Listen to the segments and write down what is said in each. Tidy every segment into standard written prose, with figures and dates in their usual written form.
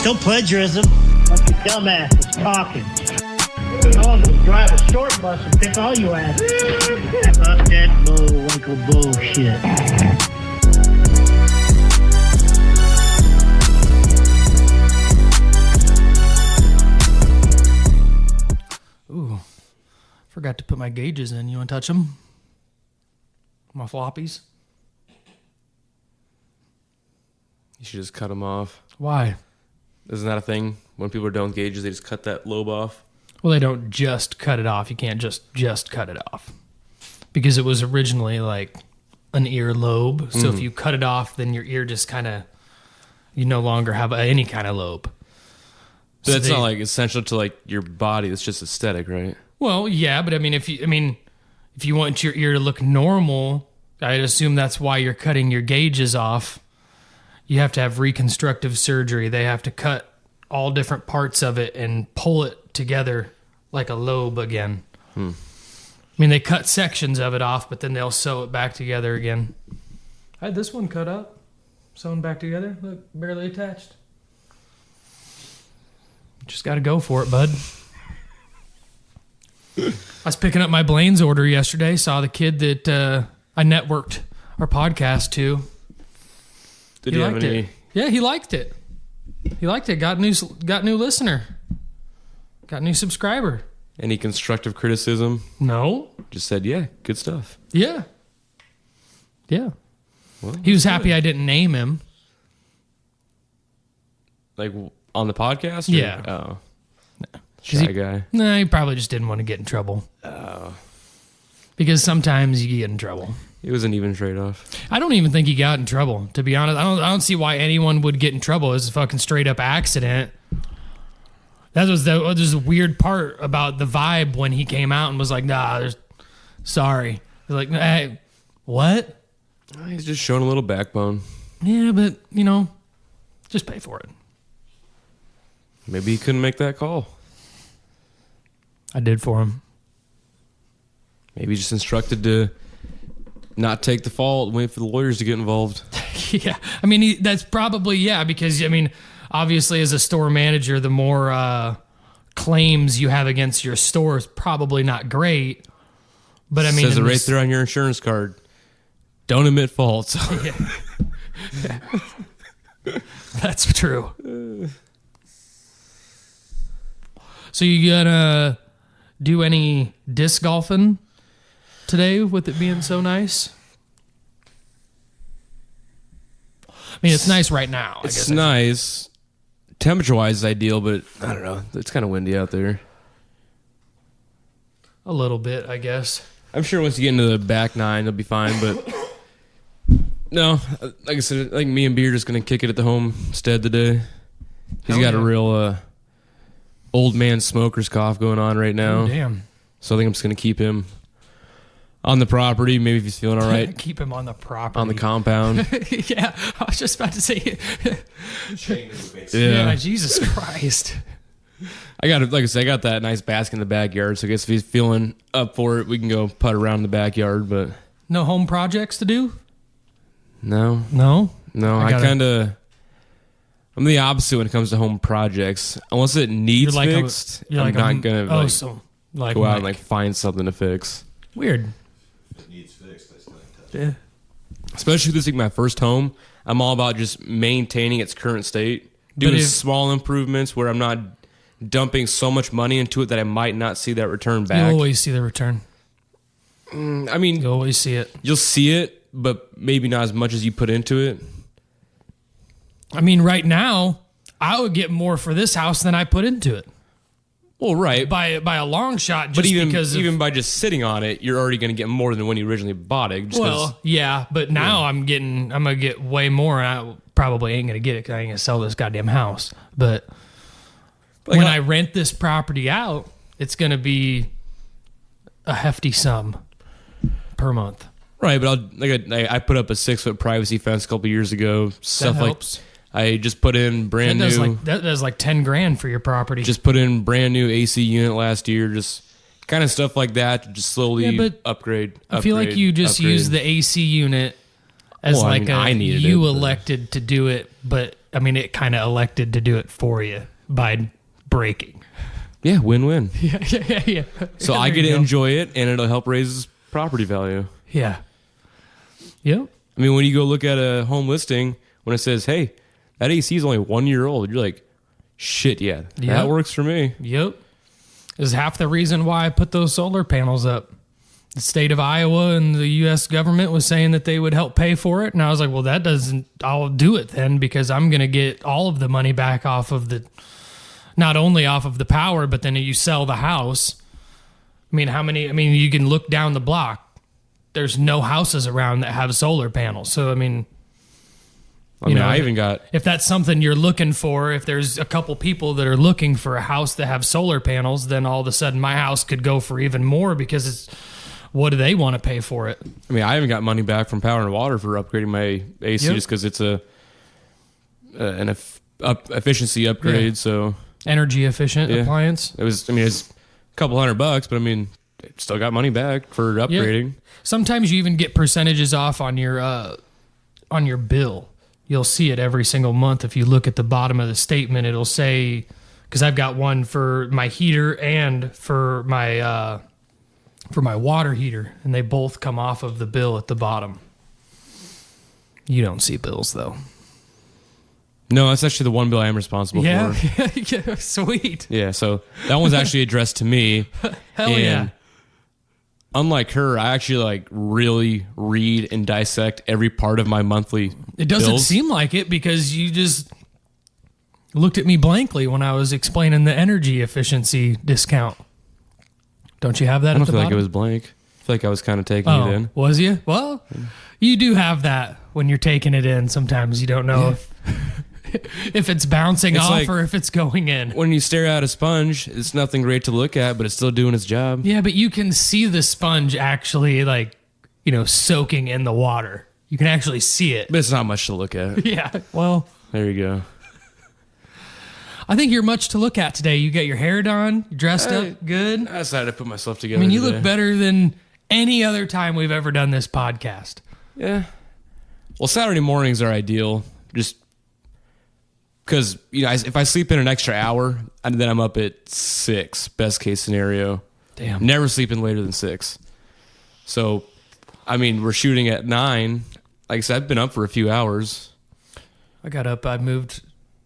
Still plagiarism. Bunch of dumbasses talking. I'll just drive a short bus and pick all you asses. Fuck that bullwinkle bullshit. Ooh, forgot to put my gauges in. You want to touch them? My floppies? You should just cut them off. Why? Isn't that a thing? When people are done with gauges, they just cut that lobe off? Well, they don't just cut it off. You can't just cut it off. Because it was originally like an ear lobe. So if you cut it off, then your ear just kind of, you no longer have any kind of lobe. But that's not like essential to like your body. It's just aesthetic, right? Well, yeah, but if you want your ear to look normal, I'd assume that's why you're cutting your gauges off. You have to have reconstructive surgery. They have to cut all different parts of it and pull it together like a lobe again. I mean, they cut sections of it off, but then they'll sew it back together again. I had this one cut up, sewn back together. Look, barely attached. Just got to go for it, bud. I was picking up my Blaine's order yesterday. Saw the kid that I networked our podcast to. Did he have any? It. Yeah, he liked it. He liked it. Got new listener. Got new subscriber. Any constructive criticism? No. Just said, yeah, good stuff. Yeah. Yeah. Well, he was happy I didn't name him. Like on the podcast? Or? Yeah. Oh. Shy guy. Nah, he probably just didn't want to get in trouble. Oh. Because sometimes you get in trouble. It was an even trade-off. I don't even think he got in trouble, to be honest. I don't see why anyone would get in trouble. It was a fucking straight up accident. That was the weird part about the vibe when he came out and was like, nah, sorry. They're like, hey, what? He's just showing a little backbone. Yeah, but, just pay for it. Maybe he couldn't make that call. I did for him. Maybe just instructed to not take the fault, wait for the lawyers to get involved. Yeah. I mean, that's probably, because, obviously as a store manager, the more claims you have against your store is probably not great. But I mean, says it right there on your insurance card. Don't admit faults. Yeah. That's true. So you gonna do any disc golfing today with it being so nice? I mean, it's nice right now. It's nice. Temperature-wise is ideal, but I don't know. It's kind of windy out there. A little bit, I guess. I'm sure once you get into the back nine, it'll be fine, but no, like I said, I think me and B are just going to kick it at the homestead today. He's got a real old man smoker's cough going on right now. Oh, damn. So I think I'm just going to keep him on the property. Maybe if he's feeling all right. Keep him on the property. On the compound. Yeah, I was just about to say. Yeah. Jesus Christ. I got that nice basket in the backyard. So I guess if he's feeling up for it, we can go putt around in the backyard. But no home projects to do? No. I'm the opposite when it comes to home projects. Unless it needs fixed, I'm not going to go out and find something to fix. Weird. If it needs fixed, that's not touch. Yeah. Especially this is my first home. I'm all about just maintaining its current state. Doing small improvements where I'm not dumping so much money into it that I might not see that return back. You'll always see the return. I mean, you'll always see it. You'll see it, but maybe not as much as you put into it. I mean, right now, I would get more for this house than I put into it. Well, right. By a long shot, just but because even by just sitting on it, you're already going to get more than when you originally bought it. Yeah, but now I'm going to get way more, and I probably ain't going to get it because I ain't going to sell this goddamn house. But when I rent this property out, it's going to be a hefty sum per month. Right, but I put up a 6-foot privacy fence a couple years ago. Stuff that helps. I just put in brand new. That does like $10,000 for your property. Just put in brand new AC unit last year. Just kind of stuff like that to just slowly upgrade. I feel like you just use the AC unit as you elected to do it, but I mean, it kind of elected to do it for you by breaking. Yeah, win-win. Yeah. So I get to enjoy it, and it'll help raise property value. Yeah. Yep. I mean, when you go look at a home listing, when it says, hey, that AC is only 1 year old, you're like, shit, yeah, that works for me. Yep. This is half the reason why I put those solar panels up. The state of Iowa and the U.S. government was saying that they would help pay for it. And I was like, well, I'll do it then, because I'm going to get all of the money back off of not only off of the power, but then you sell the house. I mean, you can look down the block. There's no houses around that have solar panels. So, I mean, I even got... If that's something you're looking for, if there's a couple people that are looking for a house that have solar panels, then all of a sudden my house could go for even more, because what do they want to pay for it? I mean, I haven't got money back from Power and Water for upgrading my AC just because it's an efficiency upgrade. So energy efficient appliance. It's a couple $100, but I mean, still got money back for upgrading. Yeah. Sometimes you even get percentages off on your bill. You'll see it every single month. If you look at the bottom of the statement, it'll say, because I've got one for my heater and for my water heater, and they both come off of the bill at the bottom. You don't see bills, though. No, that's actually the one bill I am responsible for. Yeah, sweet. Yeah, so that one's actually addressed to me. Hell yeah. Unlike her, I actually really read and dissect every part of my monthly It doesn't bills. seem like it, because you just looked at me blankly when I was explaining the energy efficiency discount. Don't you have that I don't at the feel bottom? like it was blank. I feel like I was kind of taking it in. Was you? Well, you do have that when you're taking it in. Sometimes you don't know if it's bouncing It's off like or if it's going in. When you stare at a sponge, it's nothing great to look at, but it's still doing its job. Yeah, but you can see the sponge actually soaking in the water. You can actually see it. But it's not much to look at. Yeah, well, There you go. I think you're much to look at today. You got your hair done, you dressed up good. I decided to put myself I together. mean, you today. look better than any other time we've ever done this podcast. Yeah. Well, Saturday mornings are ideal, just because if I sleep in an extra hour, and then I'm up at 6. Best case scenario. Damn. Never sleeping later than 6. So, I mean, we're shooting at 9. Like I said, I've been up for a few hours. I got up, I moved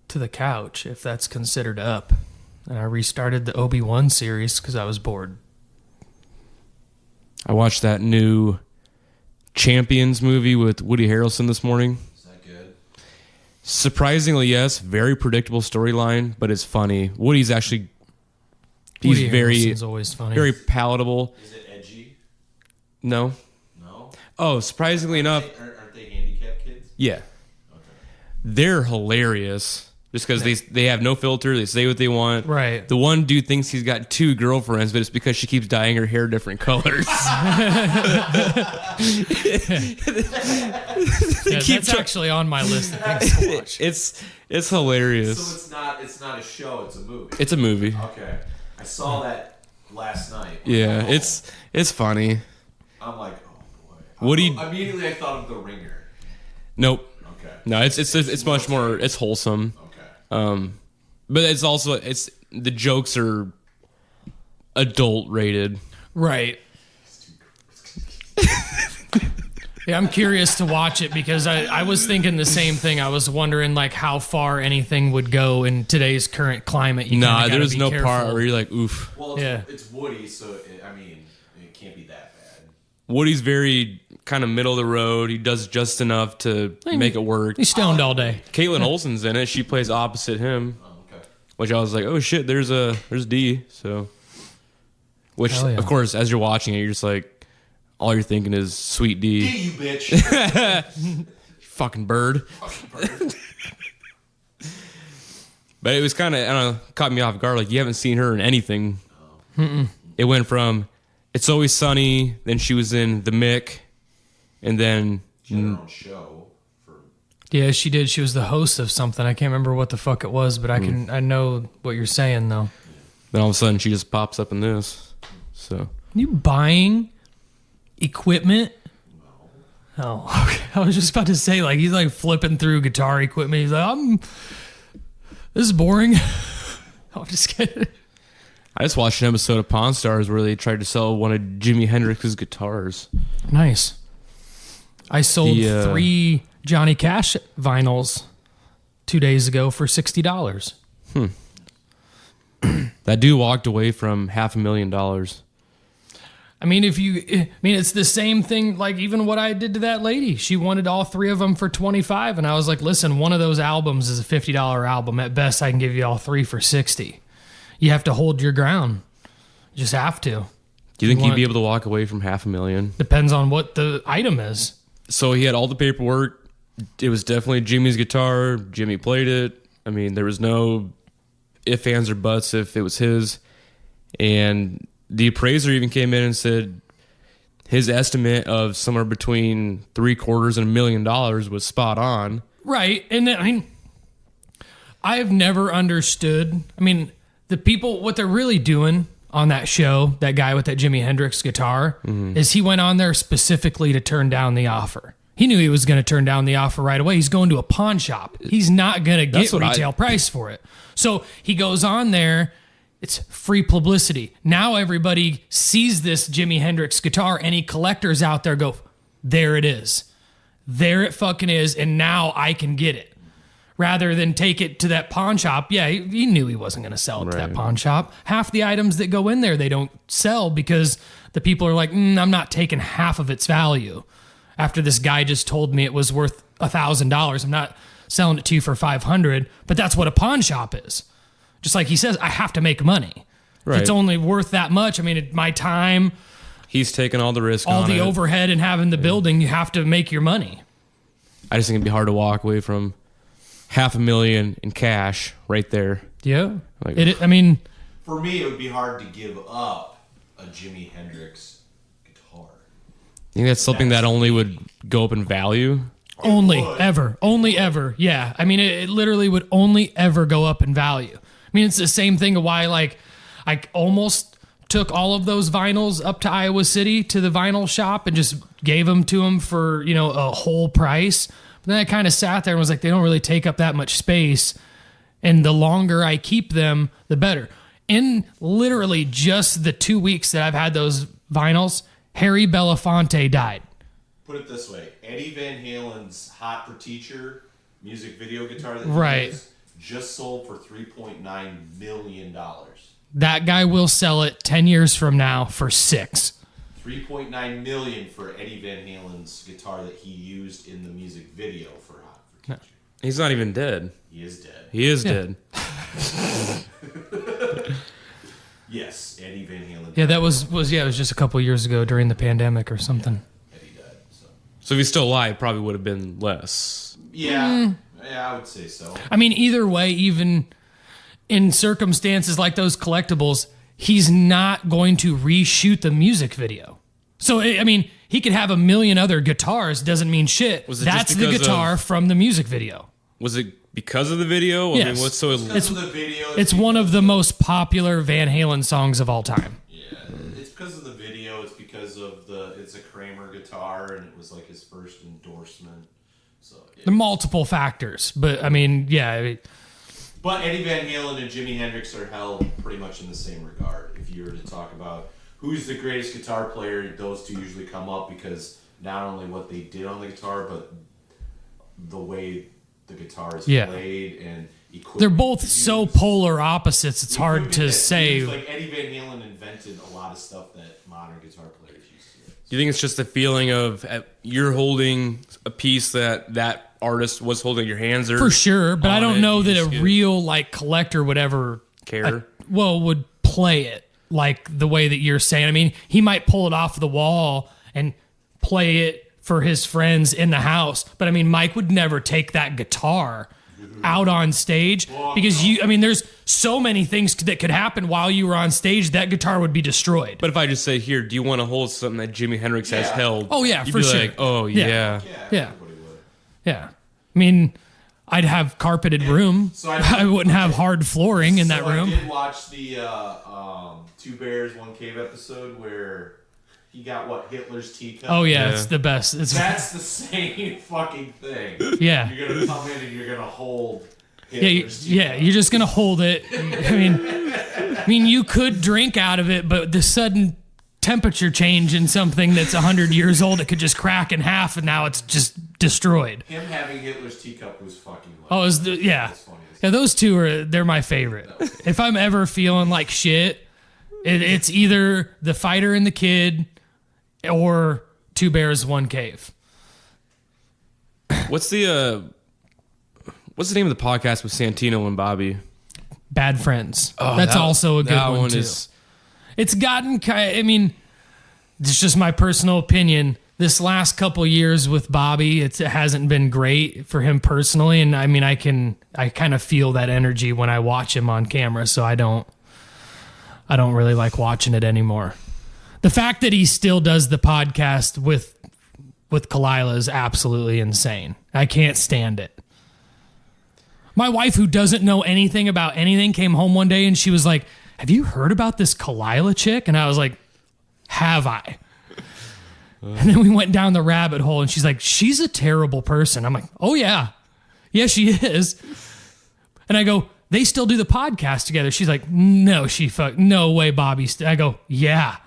to the couch, if that's considered up. And I restarted the Obi-Wan series because I was bored. I watched that new Champions movie with Woody Harrelson this morning. Is that good? Surprisingly, yes. Very predictable storyline, but it's funny. Woody's actually... He's Woody very, Harrelson's always funny. very palatable. Is it edgy? No. No. Oh, surprisingly enough, Aren't they handicapped kids? yeah. Okay. They're hilarious. Just because they have no filter, they say what they want. Right. The one dude thinks he's got 2 girlfriends, but it's because she keeps dyeing her hair different colors. That's actually on my list of things to watch. It's hilarious. So it's not a show, it's a movie. It's a movie. Okay. I saw that last night. Yeah, Oh. it's funny. I'm like, oh boy. Woody- Immediately I thought of The Ringer. Nope. Okay. No, it's much more. It's wholesome. Okay. But it's also the jokes are adult rated. Right. Yeah, I'm curious to watch it because I was thinking the same thing. I was wondering how far anything would go in today's current climate. You Nah, kinda gotta there's be no careful. part where you're like, oof. Well, Yeah. it's Woody, so it can't be that bad. Woody's very kind of middle of the road. He does just enough to make it work. He's stoned all day. Caitlin Olsen's in it. She plays opposite him, Oh, okay. which I was like, oh shit, there's D. So, which Hell yeah. of course, as you're watching it, you're just like, all you're thinking is sweet D. Hey, you bitch. Fucking bird. But it was kind of, I don't know, caught me off guard. Like, you haven't seen her in anything. It went from It's Always Sunny, then she was in The Mick, and then She had her own show for. Yeah, she did. She was the host of something. I can't remember what the fuck it was, but I know what you're saying though. then all of a sudden she just pops up in this. So You buying equipment? Oh, okay. I was just about to say, like, he's like flipping through guitar equipment. He's like, this is boring. I'm just kidding. I just watched an episode of Pawn Stars where they tried to sell one of Jimi Hendrix's guitars. Nice. I sold 3 Johnny Cash vinyls 2 days ago for $60. That dude walked away from $500,000. I mean, it's the same thing, like even what I did to that lady. She wanted all 3 of them for $25, and I was like, listen, one of those albums is a $50 album. At best, I can give you all 3 for $60. You have to hold your ground. You just have to. Do you think he'd be able to walk away from $500,000? Depends on what the item is. So he had all the paperwork. It was definitely Jimmy's guitar. Jimmy played it. I mean, there was no ifs, ands, or buts if it was his. And the appraiser even came in and said his estimate of somewhere between $750,000 and $1 million was spot on. Right. And I mean, I've never understood. I mean, the people, what they're really doing on that show, that guy with that Jimi Hendrix guitar, is he went on there specifically to turn down the offer. He knew he was going to turn down the offer right away. He's going to a pawn shop. He's not going to get retail price for it. So he goes on there. It's free publicity. Now everybody sees this Jimi Hendrix guitar. Any collectors out there go, there it is. There it fucking is. And now I can get it. Rather than take it to that pawn shop. Yeah, he knew he wasn't going to sell it to that pawn shop. Half the items that go in there, they don't sell because the people are like, I'm not taking half of its value. After this guy just told me it was worth $1,000, I'm not selling it to you for $500. But that's what a pawn shop is. Just like he says, I have to make money. Right. If it's only worth that much, I mean, my time. He's taking all the risk all on the it. overhead and having the building, you have to make your money. I just think it'd be hard to walk away from $500,000 in cash right there. Yeah. Like, I mean, for me, it would be hard to give up a Jimi Hendrix guitar. I think that's something that only would go up in value. Only ever. Yeah. I mean, it literally would only ever go up in value. I mean, it's the same thing of why, like, I almost took all of those vinyls up to Iowa City to the vinyl shop and just gave them to them for, a whole price. But then I kind of sat there and was like, they don't really take up that much space. And the longer I keep them, the better. In literally just the 2 weeks that I've had those vinyls, Harry Belafonte died. Put it this way. Eddie Van Halen's Hot for Teacher music video guitar that he used just sold for $3.9 million. That guy will sell it 10 years from now for $6 million. $3.9 million for Eddie Van Halen's guitar that he used in the music video for Hot for Teacher. He's not even dead. He is dead. He is dead. Yes, Eddie Van Halen. Yeah, that was it was just a couple years ago during the pandemic or something. Yeah, Eddie died. So if he's still alive, it probably would have been less. Yeah, I would say so. I mean, either way, even in circumstances like those collectibles, he's not going to reshoot the music video. So, I mean, he could have a million other guitars, doesn't mean shit. That's the guitar from the music video. Was it because of the video? Yes. I mean, what's so? It's the video. It's one of the most popular Van Halen songs of all time. Yeah, it's because of the video. It's because of it's a Kramer guitar, and it was like his first endorsement. So there are multiple factors, but I mean, yeah. But Eddie Van Halen and Jimi Hendrix are held pretty much in the same regard. If you were to talk about who's the greatest guitar player, those two usually come up because not only what they did on the guitar, but the way the guitar is played and equipment. They're both so polar opposites. It's hard to say. Like Eddie Van Halen invented a lot of stuff that modern guitar players used to do. Do you think it's just the feeling of you're holding a piece that artist was holding, your hands are for sure, but I don't know that a get real like collector would ever care. Would play it like the way that you're saying. I mean, he might pull it off the wall and play it for his friends in the house, but I mean, Mike would never take that guitar out on stage because there's so many things that could happen while you were on stage. That guitar would be destroyed. But if I just say, here, do you want to hold something that Jimi Hendrix has held? Oh yeah, you'd for be sure. Like, oh yeah. Yeah. I mean, I'd have carpeted room. So I wouldn't have hard flooring in that room. I did watch the Two Bears, One Cave episode where he got what, Hitler's teacup? Oh yeah, it's the best. That's the same fucking thing. Yeah. You're gonna come in and you're gonna hold Yeah, Hitler's teacup. you're just gonna hold it. I mean, you could drink out of it, but the sudden temperature change in something that's 100 years old, it could just crack in half, and now it's just destroyed. Him having Hitler's teacup was fucking Oh, yeah. Those two they're my favorite. If I'm ever feeling like shit, it's either the fighter and the kid, or Two Bears, One Cave. What's the name of the podcast with Santino and Bobby? Bad Friends. Oh, That's also a good one too. It's gotten kind. I mean, it's just my personal opinion. This last couple years with Bobby, it hasn't been great for him personally, and I mean, I kind of feel that energy when I watch him on camera. So I don't really like watching it anymore. The fact that he still does the podcast with Kalila is absolutely insane. I can't stand it. My wife, who doesn't know anything about anything, came home one day and she was like, "Have you heard about this Kalila chick?" And I was like, "Have I?" And then we went down the rabbit hole and she's like, "She's a terrible person." I'm like, "Oh yeah. Yeah, she is." And I go, "They still do the podcast together?" She's like, "No, no way, Bobby." I go, "Yeah.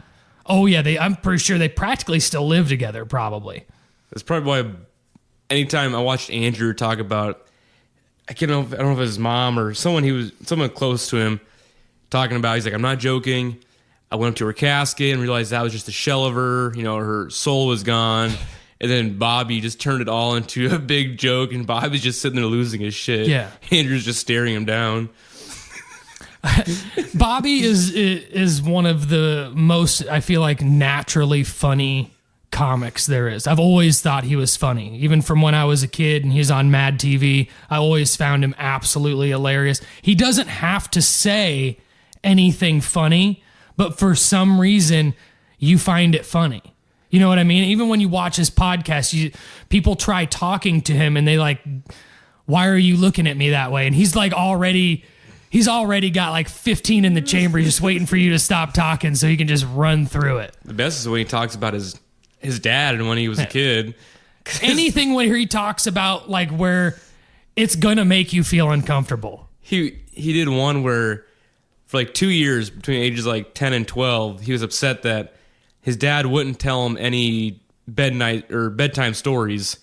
Oh yeah, I'm pretty sure they practically still live together, probably." That's probably why anytime I watched Andrew talk about, I don't know if it was his mom or someone close to him talking about, he's like, "I'm not joking. I went up to her casket and realized that was just a shell of her. You know, her soul was gone." And then Bobby just turned it all into a big joke, and Bobby's just sitting there losing his shit. Yeah. Andrew's just staring him down. Bobby is one of the most, I feel like, naturally funny comics there is. I've always thought he was funny. Even from when I was a kid and he's on Mad TV, I always found him absolutely hilarious. He doesn't have to say anything funny, but for some reason, you find it funny. You know what I mean? Even when you watch his podcast, people try talking to him and they like, "Why are you looking at me that way?" And he's like he's already got like 15 in the chamber just waiting for you to stop talking so he can just run through it. The best is when he talks about his dad and when he was a kid. Anything where he talks about like where it's gonna make you feel uncomfortable. He did one where for like 2 years between ages like 10 and 12, he was upset that his dad wouldn't tell him any bedtime stories.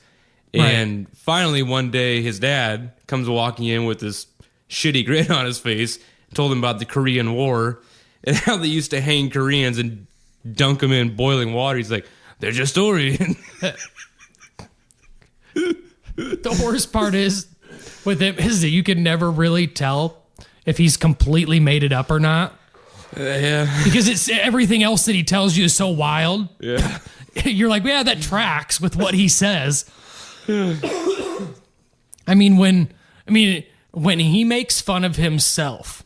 And finally one day his dad comes walking in with this shitty grin on his face, told him about the Korean War and how they used to hang Koreans and dunk them in boiling water. He's like, "They're just story." The worst part is with him is that you can never really tell if he's completely made it up or not. Yeah. Because it's everything else that he tells you is so wild. Yeah. You're like, yeah, that tracks with what he says. I mean, when he makes fun of himself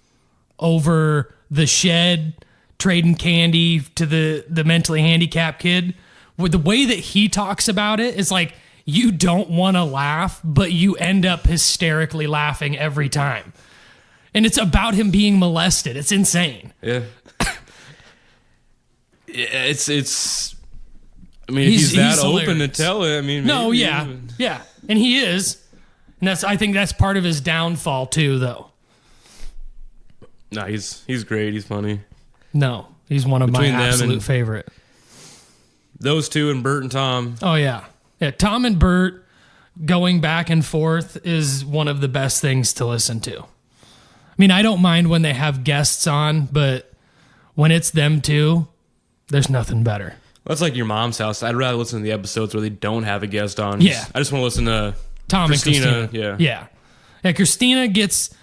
over the shed trading candy to the mentally handicapped kid, with the way that he talks about it, it's like you don't want to laugh, but you end up hysterically laughing every time. And it's about him being molested. It's insane. Yeah. It's I mean, he's that open to tell it. I mean, no, maybe. yeah. And he is. And I think that's part of his downfall too, though. No, he's great. He's funny. No, he's one of Between my them absolute and favorite. Those two and Bert and Tom. Oh yeah. Tom and Bert going back and forth is one of the best things to listen to. I mean, I don't mind when they have guests on, but when it's them two, there's nothing better. That's like your mom's house. I'd rather listen to the episodes where they don't have a guest on. Yeah. I just want to listen to Tom Christina. and Christina. Yeah. Christina gets...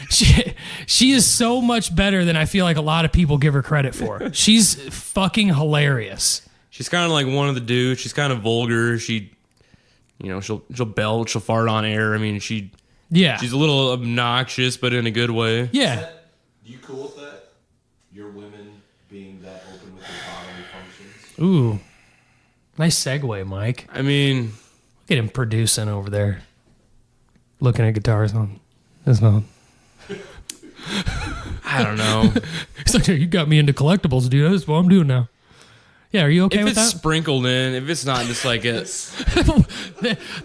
she is so much better than I feel like a lot of people give her credit for. She's fucking hilarious. She's kind of like one of the dudes. She's kind of vulgar. She'll belch, she'll fart on air. I mean, she's a little obnoxious, but in a good way. Yeah. You cool with that? Your women being that open with their bodily functions? Ooh. Nice segue, Mike. I mean... Look at him producing over there. Looking at guitars on his phone. I don't know. He's like, "You got me into collectibles, dude. That's what I'm doing now." Yeah, are you okay If with it's that? sprinkled in, if it's not just like it,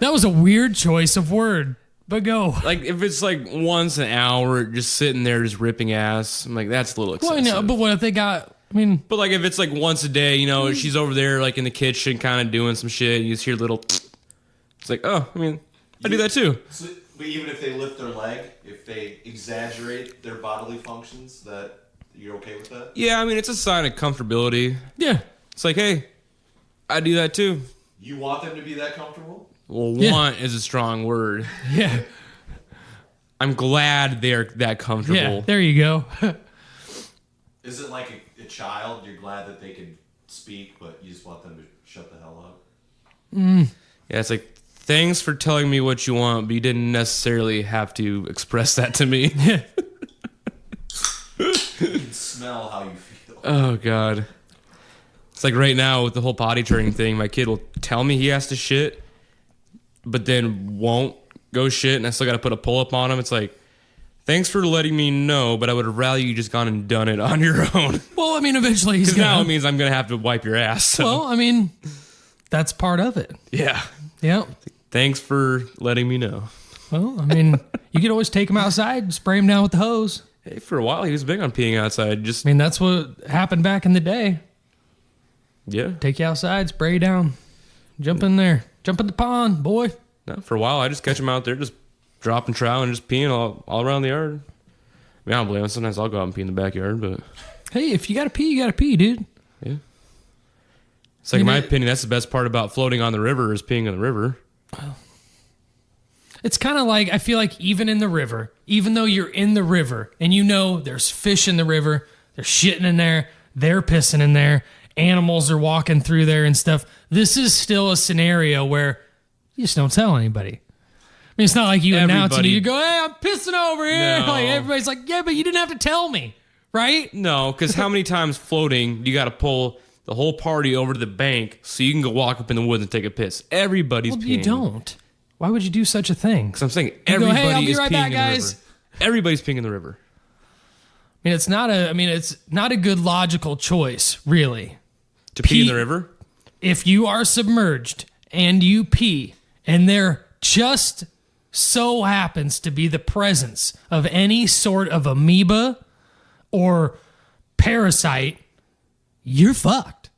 That was a weird choice of word, but go. like if it's like once an hour, just sitting there just ripping ass, I'm like, that's a little Well, excessive. I know, but what if they got? I mean, But like if it's like once a day, you know, she's over there like in the kitchen, kind of doing some shit. You just hear little. It's like, oh, I mean, I do that too. So, but even if they lift their leg, if they exaggerate their bodily functions, that you're okay with that? Yeah, I mean, it's a sign of comfortability. yeah, It's like, hey, I do that too. You want them to be that comfortable? Well, Yeah. want is a strong word. yeah, I'm glad they're that comfortable. yeah. There you go. Is it like a child? You're glad that they can speak, but you just want them to shut the hell up? Yeah, it's like, thanks for telling me what you want, but you didn't necessarily have to express that to me. You can smell how you feel. Oh, God. It's like right now with the whole potty training thing, my kid will tell me he has to shit, but then won't go shit, and I still got to put a pull-up on him. It's like, thanks for letting me know, but I would have rather you just gone and done it on your own. Well, I mean, eventually he's Because gonna. now it means I'm going to have to wipe your ass. So. Well, I mean, that's part of it. Yeah. Yeah. Thanks for letting me know. Well, I mean, you could always take him outside and spray him down with the hose. Hey, for a while, he was big on peeing outside. Just, I mean, that's what happened back in the day. yeah. Take you outside, spray you down, jump in there, jump in the pond, boy. No, for a while, I just catch him out there, just dropping trout and just peeing all around the yard. I mean, I don't blame him. Sometimes I'll go out and pee in the backyard, but Hey, if you gotta pee, dude. yeah. It's like, in my You know- opinion, that's the best part about floating on the river is peeing in the river. It's kind of like, I feel like even in the river, even though you're in the river and you know there's fish in the river, they're shitting in there, they're pissing in there, animals are walking through there and stuff, this is still a scenario where you just don't tell anybody. I mean, it's not like you announce it, Everybody- you go, hey, I'm pissing over here. No. Like, everybody's like, yeah, but you didn't have to tell me, right? No, because how many times floating you got to pull the whole party over to the bank so you can go walk up in the woods and take a piss? Everybody's Well, peeing. you don't. Why would you do such a thing? So I'm saying go, everybody "Hey, I'll be is right peeing back, in guys." the river. Everybody's peeing in the river. I mean, it's not a good logical choice, really. To pee in Pee- the river? If you are submerged and you pee, and there just so happens to be the presence of any sort of amoeba or parasite, you're fucked.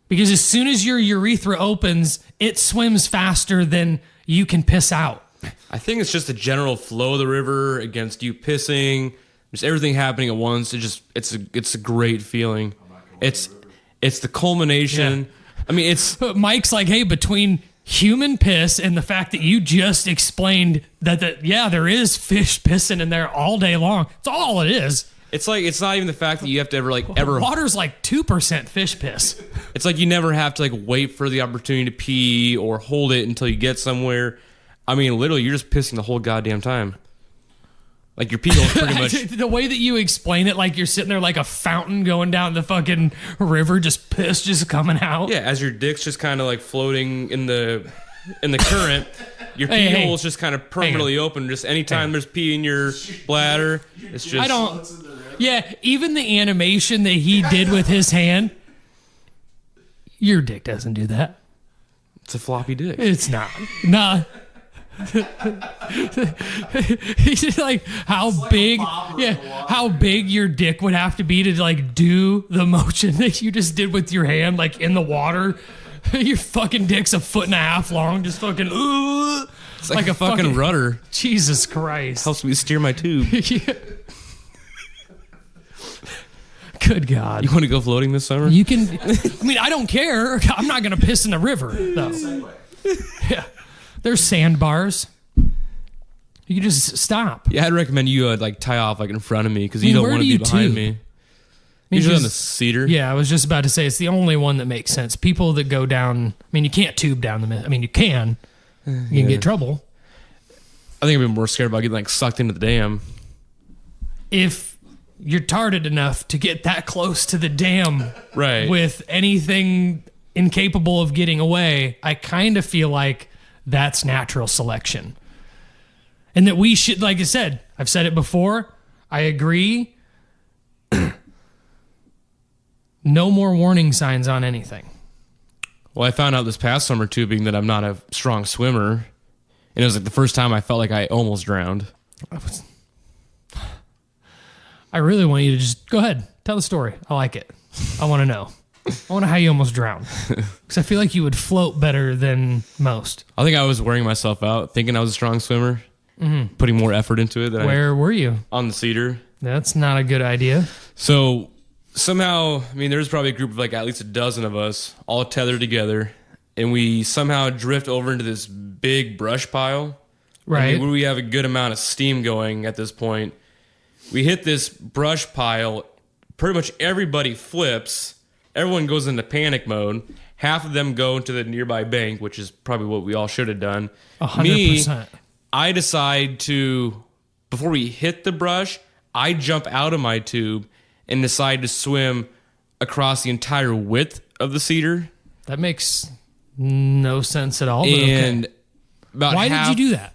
Because as soon as your urethra opens, it swims faster than you can piss out. I think it's just the general flow of the river against you pissing, just everything happening at once. It's a great feeling. It's the culmination. Yeah. I mean, it's But Mike's like, hey, between human piss and the fact that you just explained that yeah, there is fish pissing in there all day long. It's all it is. it's like it's not even the fact that you have to ever. Water's like 2% fish piss. It's like you never have to like wait for the opportunity to pee or hold it until you get somewhere. I mean, literally, you're just pissing the whole goddamn time. Like your pee goes pretty much. The way that you explain it, like you're sitting there like a fountain going down the fucking river, just piss just coming out. Yeah, as your dick's just kind of like floating in the current, your pee Hey, hole's just kind of permanently open. Just anytime there's pee in your bladder, it's just. I don't. Yeah, even the animation that he did with his hand, your dick doesn't do that. It's a floppy dick. It's not. Nah. He's just like how big, how big your dick would have to be to like do the motion that you just did with your hand, like in the water. Your fucking dick's 1.5 feet long, just fucking. It's like a fucking rudder. Jesus Christ! Helps me steer my tube. Yeah. Good God! You want to go floating this summer? You can. I mean, I don't care. I'm not gonna piss in the river though. Yeah. There's sandbars. You can just stop. Yeah, I'd recommend you like tie off like in front of me because you I mean, don't where want do to be you behind tube? me. mean, Usually on the just- cedar. Yeah, I was just about to say it's the only one that makes sense. People that go down, I mean, you can't tube down the. I mean, you can. You can get trouble I think I'd be more scared about getting like sucked into the dam. if you're tarded enough to get that close to the dam Right. with anything incapable of getting away. I kind of feel like that's natural selection, and that we should, like I said, I've said it before. I agree. No more warning signs on anything. Well, I found out this past summer tubing that I'm not a strong swimmer. And it was like the first time I felt like I almost drowned. I really want you to just go ahead. Tell the story. I like it. I want to know. I want to know how you almost drowned. Because I feel like you would float better than most. I think I was wearing myself out, thinking I was a strong swimmer, putting more effort into it. Where were you? On the Cedar. That's not a good idea. So somehow, I mean, there's probably a group of like at least a dozen of us all tethered together, and we somehow drift over into this big brush pile. Right. Where we have a good amount of steam going at this point. We hit this brush pile. Pretty much everybody flips. Everyone goes into panic mode. Half of them go into the nearby bank, which is probably what we all should have done. 100%. Me, I decide to, before we hit the brush, I jump out of my tube and decide to swim across the entire width of the Cedar. That makes no sense at all. But and okay. about Why did you do that?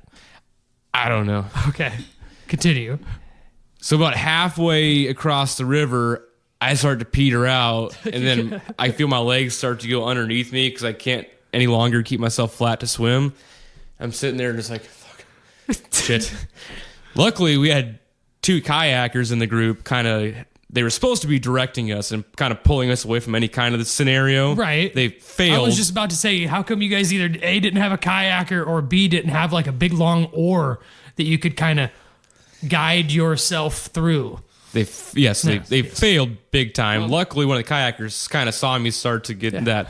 I don't know. Okay. Continue. So about halfway across the river, I start to peter out, and then I feel my legs start to go underneath me because I can't any longer keep myself flat to swim. I'm sitting there just like, fuck, shit. Luckily, we had two kayakers in the group. They were supposed to be directing us and kind of pulling us away from any kind of scenario. Right. They failed. I was just about to say, how come you guys either A, didn't have a kayaker, or B, didn't have like a big long oar that you could kind of guide yourself through? They failed big time. Well, luckily, one of the kayakers kind of saw me start to get in that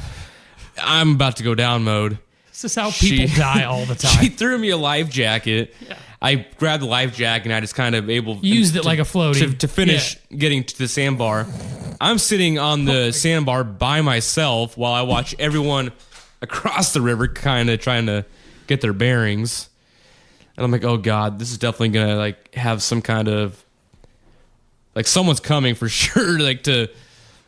I'm about to go down mode. This is how people die all the time. She threw me a life jacket. Yeah. I grabbed the life jacket and I just kind of used it like a floaty to finish getting to the sandbar. I'm sitting on the sandbar by myself while I watch everyone across the river kind of trying to get their bearings. And I'm like, oh God, this is definitely gonna like have some kind of like someone's coming for sure, like to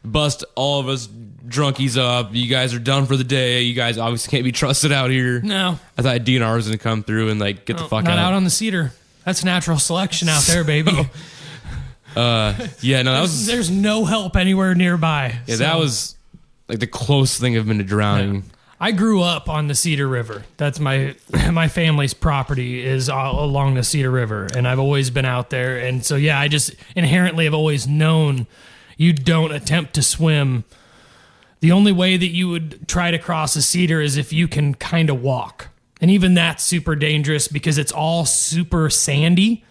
bust all of us drunkies up. You guys are done for the day. You guys obviously can't be trusted out here. No. I thought DNR was gonna come through and like get the fuck out. Not out on the Cedar. That's natural selection out there, baby. Yeah, no, that was. There's no help anywhere nearby. Yeah, that was like the closest thing I've been to drowning. Yeah. I grew up on the Cedar River. That's my family's property is all along the Cedar River, and I've always been out there. And so, yeah, I just inherently have always known you don't attempt to swim. The only way that you would try to cross a Cedar is if you can kind of walk. And even that's super dangerous because it's all super sandy.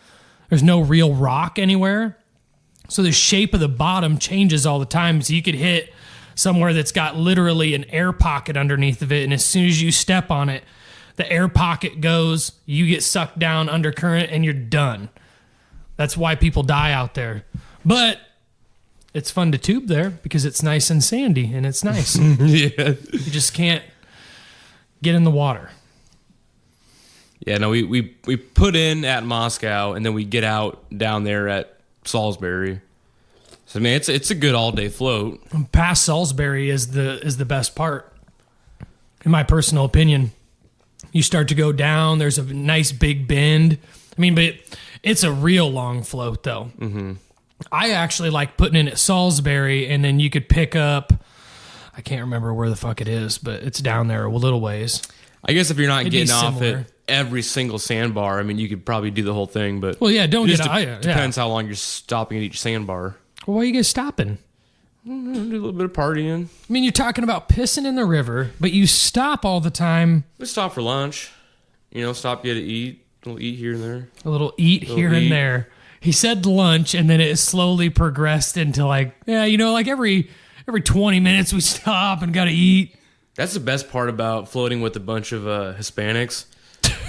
There's no real rock anywhere. So the shape of the bottom changes all the time. So you could hit somewhere that's got literally an air pocket underneath of it. And as soon as you step on it, the air pocket goes, you get sucked down undercurrent, and you're done. That's why people die out there. But it's fun to tube there because it's nice and sandy, and it's nice. Yeah. You just can't get in the water. Yeah, no, we put in at Moscow, and then we get out down there at Salisbury. So I mean, it's a good all day float. Past Salisbury is the best part, in my personal opinion. You start to go down. There's a nice big bend. I mean, but it's a real long float though. Mm-hmm. I actually like putting in at Salisbury, and then you could pick up. I can't remember where the fuck it is, but it's down there a little ways. I guess if you're not getting off similar. at every single sandbar, I mean, you could probably do the whole thing. But well, yeah, don't it get just out. Depends how long you're stopping at each sandbar. Well, why are you guys stopping? Do a little bit of partying. I mean, you're talking about pissing in the river, but you stop all the time. We stop for lunch. Stop, get to eat. A little eat here and there. A little eat here and there. He said lunch, and then it slowly progressed into like every 20 minutes we stop and got to eat. That's the best part about floating with a bunch of Hispanics.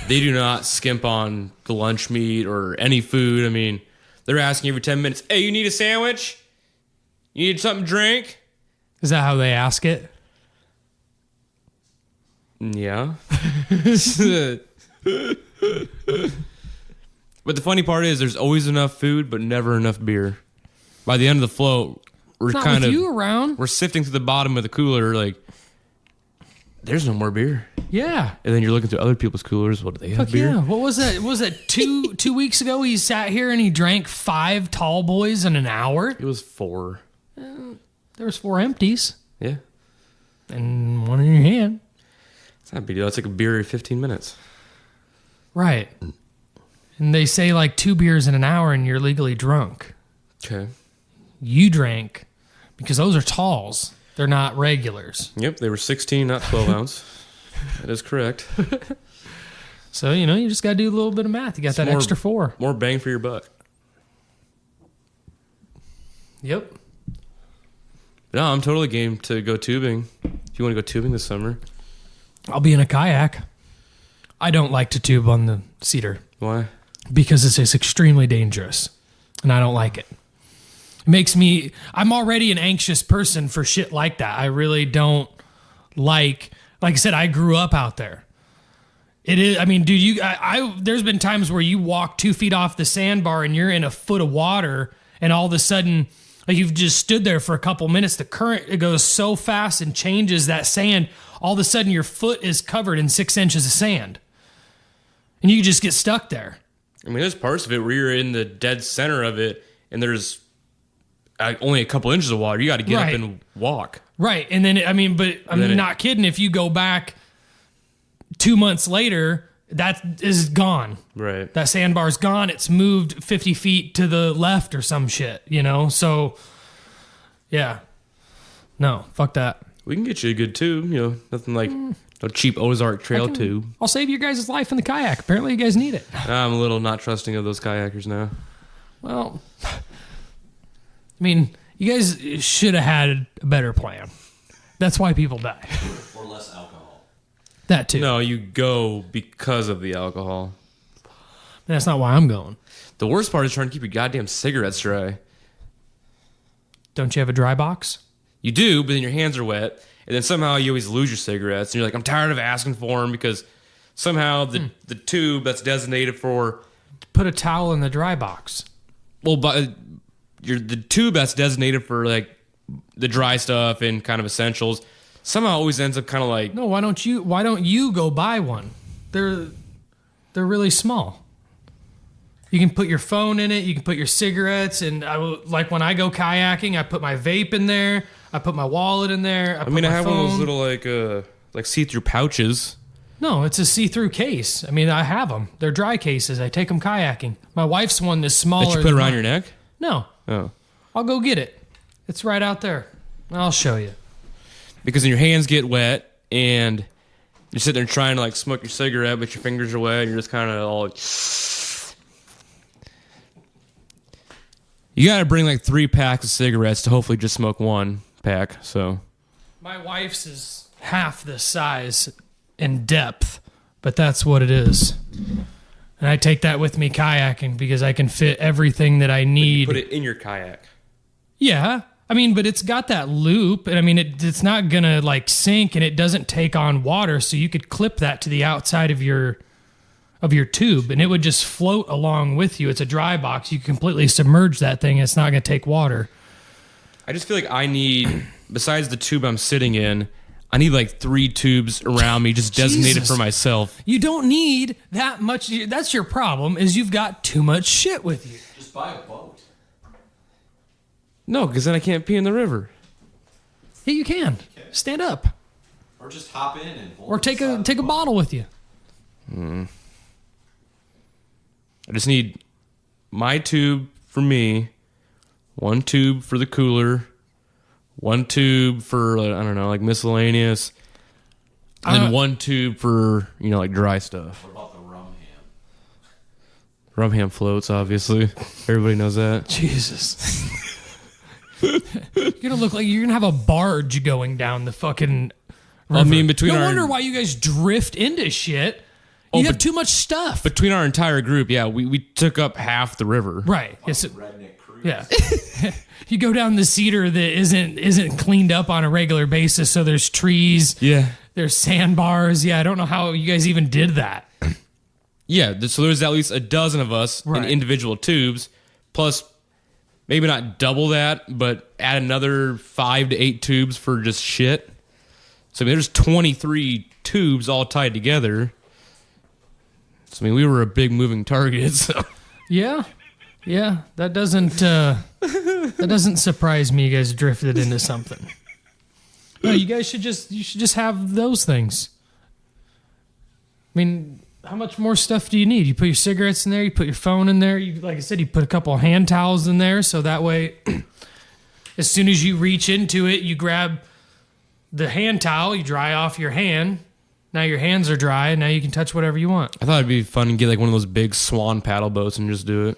They do not skimp on the lunch meat or any food. I mean, they're asking every 10 minutes, hey, you need a sandwich? You need something to drink? Is that how they ask it? Yeah. But the funny part is there's always enough food, but never enough beer. By the end of the float, we're kind of around. We're sifting to the bottom of the cooler like, there's no more beer. Yeah. And then you're looking through other people's coolers. What do they have Fuck beer? Yeah. What was that? Was that two weeks ago? He sat here and he drank 5 tall boys in an hour. It was 4. There was 4 empties Yeah. and 1 in your hand. It's not a big deal. It's like a beer every 15 minutes. Right. And they say like 2 beers in an hour and you're legally drunk. Okay. You drank because those are talls. They're not regulars. Yep, they were 16, not 12 ounce. That is correct. So, you know, you just got to do a little bit of math. You got that extra 4. More bang for your buck. Yep. No, I'm totally game to go tubing. If you want to go tubing this summer. I'll be in a kayak. I don't like to tube on the Cedar Why? because it's extremely dangerous, and I don't like it. It makes me... I'm already an anxious person for shit like that. I really don't like I said, I grew up out there. It is... I mean, dude, there's been times where you walk 2 feet off the sandbar and you're in a foot of water, and all of a sudden... Like you've just stood there for a couple minutes. The current, it goes so fast and changes that sand. All of a sudden your foot is covered in 6 inches of sand. And you just get stuck there. I mean, there's parts of it where you're in the dead center of it and there's only a couple inches of water. You got to get up and walk. Right. And then, I'm not kidding. If you go back 2 months later, that is gone. Right. That sandbar's gone. It's moved 50 feet to the left or some shit, you know? So, yeah. No, fuck that. We can get you a good tube, you know, nothing like no cheap Ozark Trail tube. I'll save your guys' life in the kayak. Apparently you guys need it. I'm a little not trusting of those kayakers now. Well, I mean, you guys should have had a better plan. That's why people die. Or less alcohol. That too. No, you go because of the alcohol. That's not why I'm going. The worst part is trying to keep your goddamn cigarettes dry. Don't you have a dry box? You do, but then your hands are wet, and then somehow you always lose your cigarettes, and you're like, I'm tired of asking for them because somehow the tube that's designated for... Put a towel in the dry box. Well, but the tube that's designated for like the dry stuff and kind of essentials somehow always ends up kind of like... No, why don't you go buy one? They're really small. You can put your phone in it. You can put your cigarettes. And like when I go kayaking, I put my vape in there. I put my wallet in there. I have one of those little like see-through pouches. No, it's a see-through case. I mean, I have them. They're dry cases. I take them kayaking. My wife's one is smaller. That you put around your neck? No. Oh. I'll go get it. It's right out there. I'll show you. Because then your hands get wet and you're sitting there trying to like smoke your cigarette, but your fingers are wet and you're just kind of all... You got to bring like 3 packs of cigarettes to hopefully just smoke 1 pack, so... My wife's is half the size in depth, but that's what it is. And I take that with me kayaking because I can fit everything that I need. Put it in your kayak. Yeah. I mean, but it's got that loop, and I mean, it's not going to like sink, and it doesn't take on water, so you could clip that to the outside of your tube, and it would just float along with you. It's a dry box. You completely submerge that thing. It's not going to take water. I just feel like I need, besides the tube I'm sitting in, I need like 3 tubes around me just designated for myself. You don't need that much. That's your problem, is you've got too much shit with you. Just buy a boat. No, because then I can't pee in the river. Yeah, you can. Stand up. Or just hop in and hold Or it take beside the a boat. bottle with you. I just need my tube for me, 1 tube for the cooler, 1 tube for, I don't know, like miscellaneous, and then 1 tube for, you know, like dry stuff. What about the rum ham? Rum ham floats, obviously. Everybody knows that. Jesus. You're gonna look like you're gonna have a barge going down the fucking river. I mean, between no our... wonder why you guys drift into shit. You have too much stuff. Between our entire group, yeah, we took up half the river. Right. Yes. Redneck cruise. Yeah. You go down the Cedar that isn't cleaned up on a regular basis, so there's trees. Yeah. There's sandbars. Yeah, I don't know how you guys even did that. Yeah, so there's at least a dozen of us in individual tubes, plus maybe not double that, but add another 5 to 8 tubes for just shit. So I mean, there's 23 tubes all tied together. So I mean, we were a big moving target. So Yeah. Yeah, that doesn't surprise me. You guys drifted into something. No, you should just have those things. I mean, how much more stuff do you need? You put your cigarettes in there, you put your phone in there. Like I said, you put a couple of hand towels in there, so that way, as soon as you reach into it, you grab the hand towel, you dry off your hand. Now your hands are dry, and now you can touch whatever you want. I thought it'd be fun to get like one of those big swan paddle boats and just do it.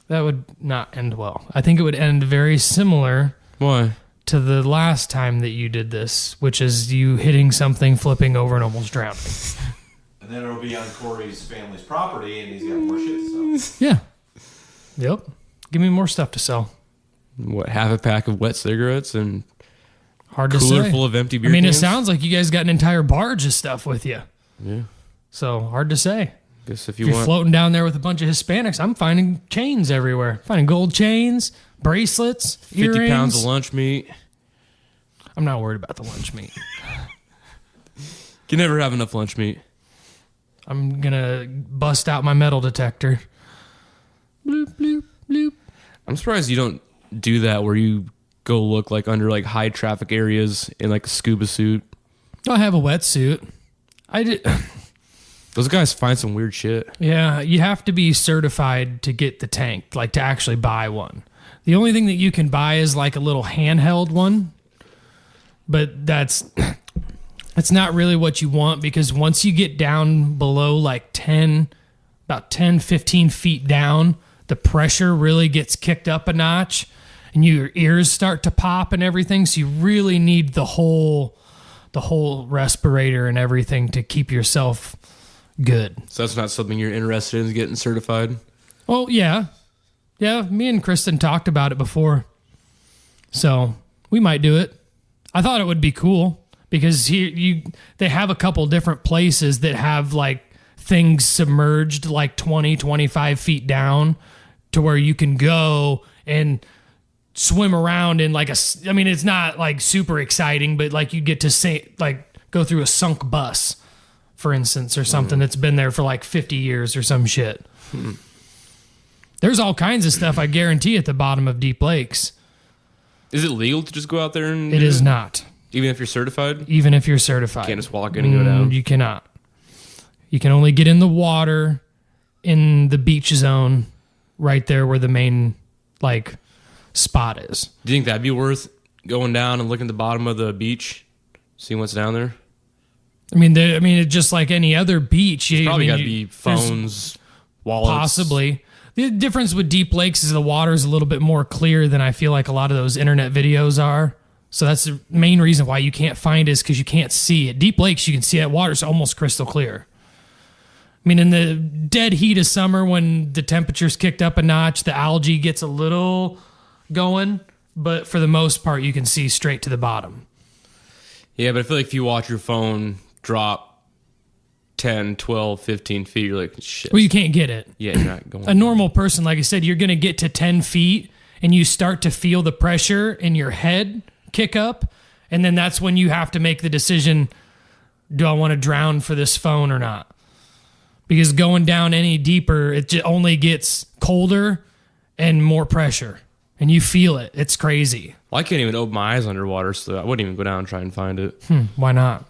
That would not end well. I think it would end very similar. Why? To the last time that you did this, which is you hitting something, flipping over, and almost drowning. And then it'll be on Cory's family's property, and he's got more shit to sell. Yeah. Yep. Give me more stuff to sell. What, half a pack of wet cigarettes and Hard to cooler say. full of empty beer I mean, cans? it sounds like you guys got an entire barge of stuff with you. Yeah. So hard to say. Guess if If you're want... floating down there with a bunch of Hispanics, I'm finding chains everywhere. Finding gold chains, bracelets, 50 earrings. pounds of lunch meat. I'm not worried about the lunch meat. You never have enough lunch meat. I'm going to bust out my metal detector. Bloop, bloop, bloop. I'm surprised you don't do that where you go look like under like high traffic areas in like a scuba suit. I have a wetsuit. I did. Those guys find some weird shit. Yeah, you have to be certified to get the tank, like to actually buy one. The only thing that you can buy is like a little handheld one, but that's not really what you want, because once you get down below like 10, 15 feet down, the pressure really gets kicked up a notch and your ears start to pop and everything. So you really need the whole respirator and everything to keep yourself good. So that's not something you're interested in, getting certified? Well, yeah. Yeah, me and Kristen talked about it before. So we might do it. I thought it would be cool because they have a couple different places that have like things submerged like 20, 25 feet down to where you can go and swim around in like I mean, it's not like super exciting, but like you get to say, like go through a sunk bus, for instance, or something that's been there for like 50 years or some shit. There's all kinds of stuff, I guarantee, at the bottom of deep lakes. Is it legal to just go out there and... It is not. Even if you're certified? Even if you're certified. Can't just walk in and go down? You cannot. You can only get in the water in the beach zone right there where the main like spot is. Do you think that'd be worth going down and looking at the bottom of the beach, seeing what's down there? I mean, it's just like any other beach. There's probably got to be phones, wallets. Possibly. The difference with deep lakes is the water is a little bit more clear than I feel like a lot of those internet videos are. So that's the main reason why you can't find it, is because you can't see it. Deep lakes, you can see that water's almost crystal clear. I mean, in the dead heat of summer when the temperature's kicked up a notch, the algae gets a little going, but for the most part, you can see straight to the bottom. Yeah, but I feel like if you watch your phone drop 10, 12, 15 feet, you're like, shit. Well, you can't get it. Yeah, you're not going. A normal person, like I said, you're going to get to 10 feet and you start to feel the pressure in your head kick up. And then that's when you have to make the decision, do I want to drown for this phone or not? Because going down any deeper, it just only gets colder and more pressure. And you feel it. It's crazy. Well, I can't even open my eyes underwater, so I wouldn't even go down and try and find it. Why not?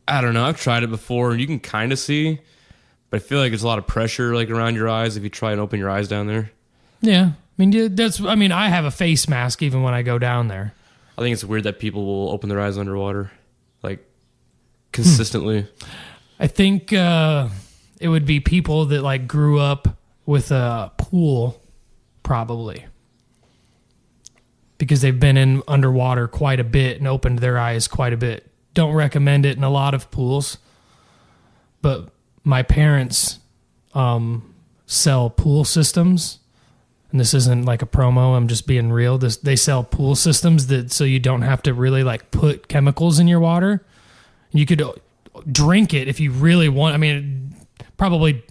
I don't know. I've tried it before, and you can kind of see, but I feel like there's a lot of pressure like around your eyes if you try and open your eyes down there. Yeah. I have a face mask even when I go down there. I think it's weird that people will open their eyes underwater, like, consistently. I think it would be people that like grew up with a pool, probably. Because they've been in underwater quite a bit and opened their eyes quite a bit. Don't recommend it in a lot of pools. But my parents sell pool systems. And this isn't like a promo, I'm just being real. They sell pool systems that so you don't have to really like put chemicals in your water. You could drink it if you really want. I mean, probably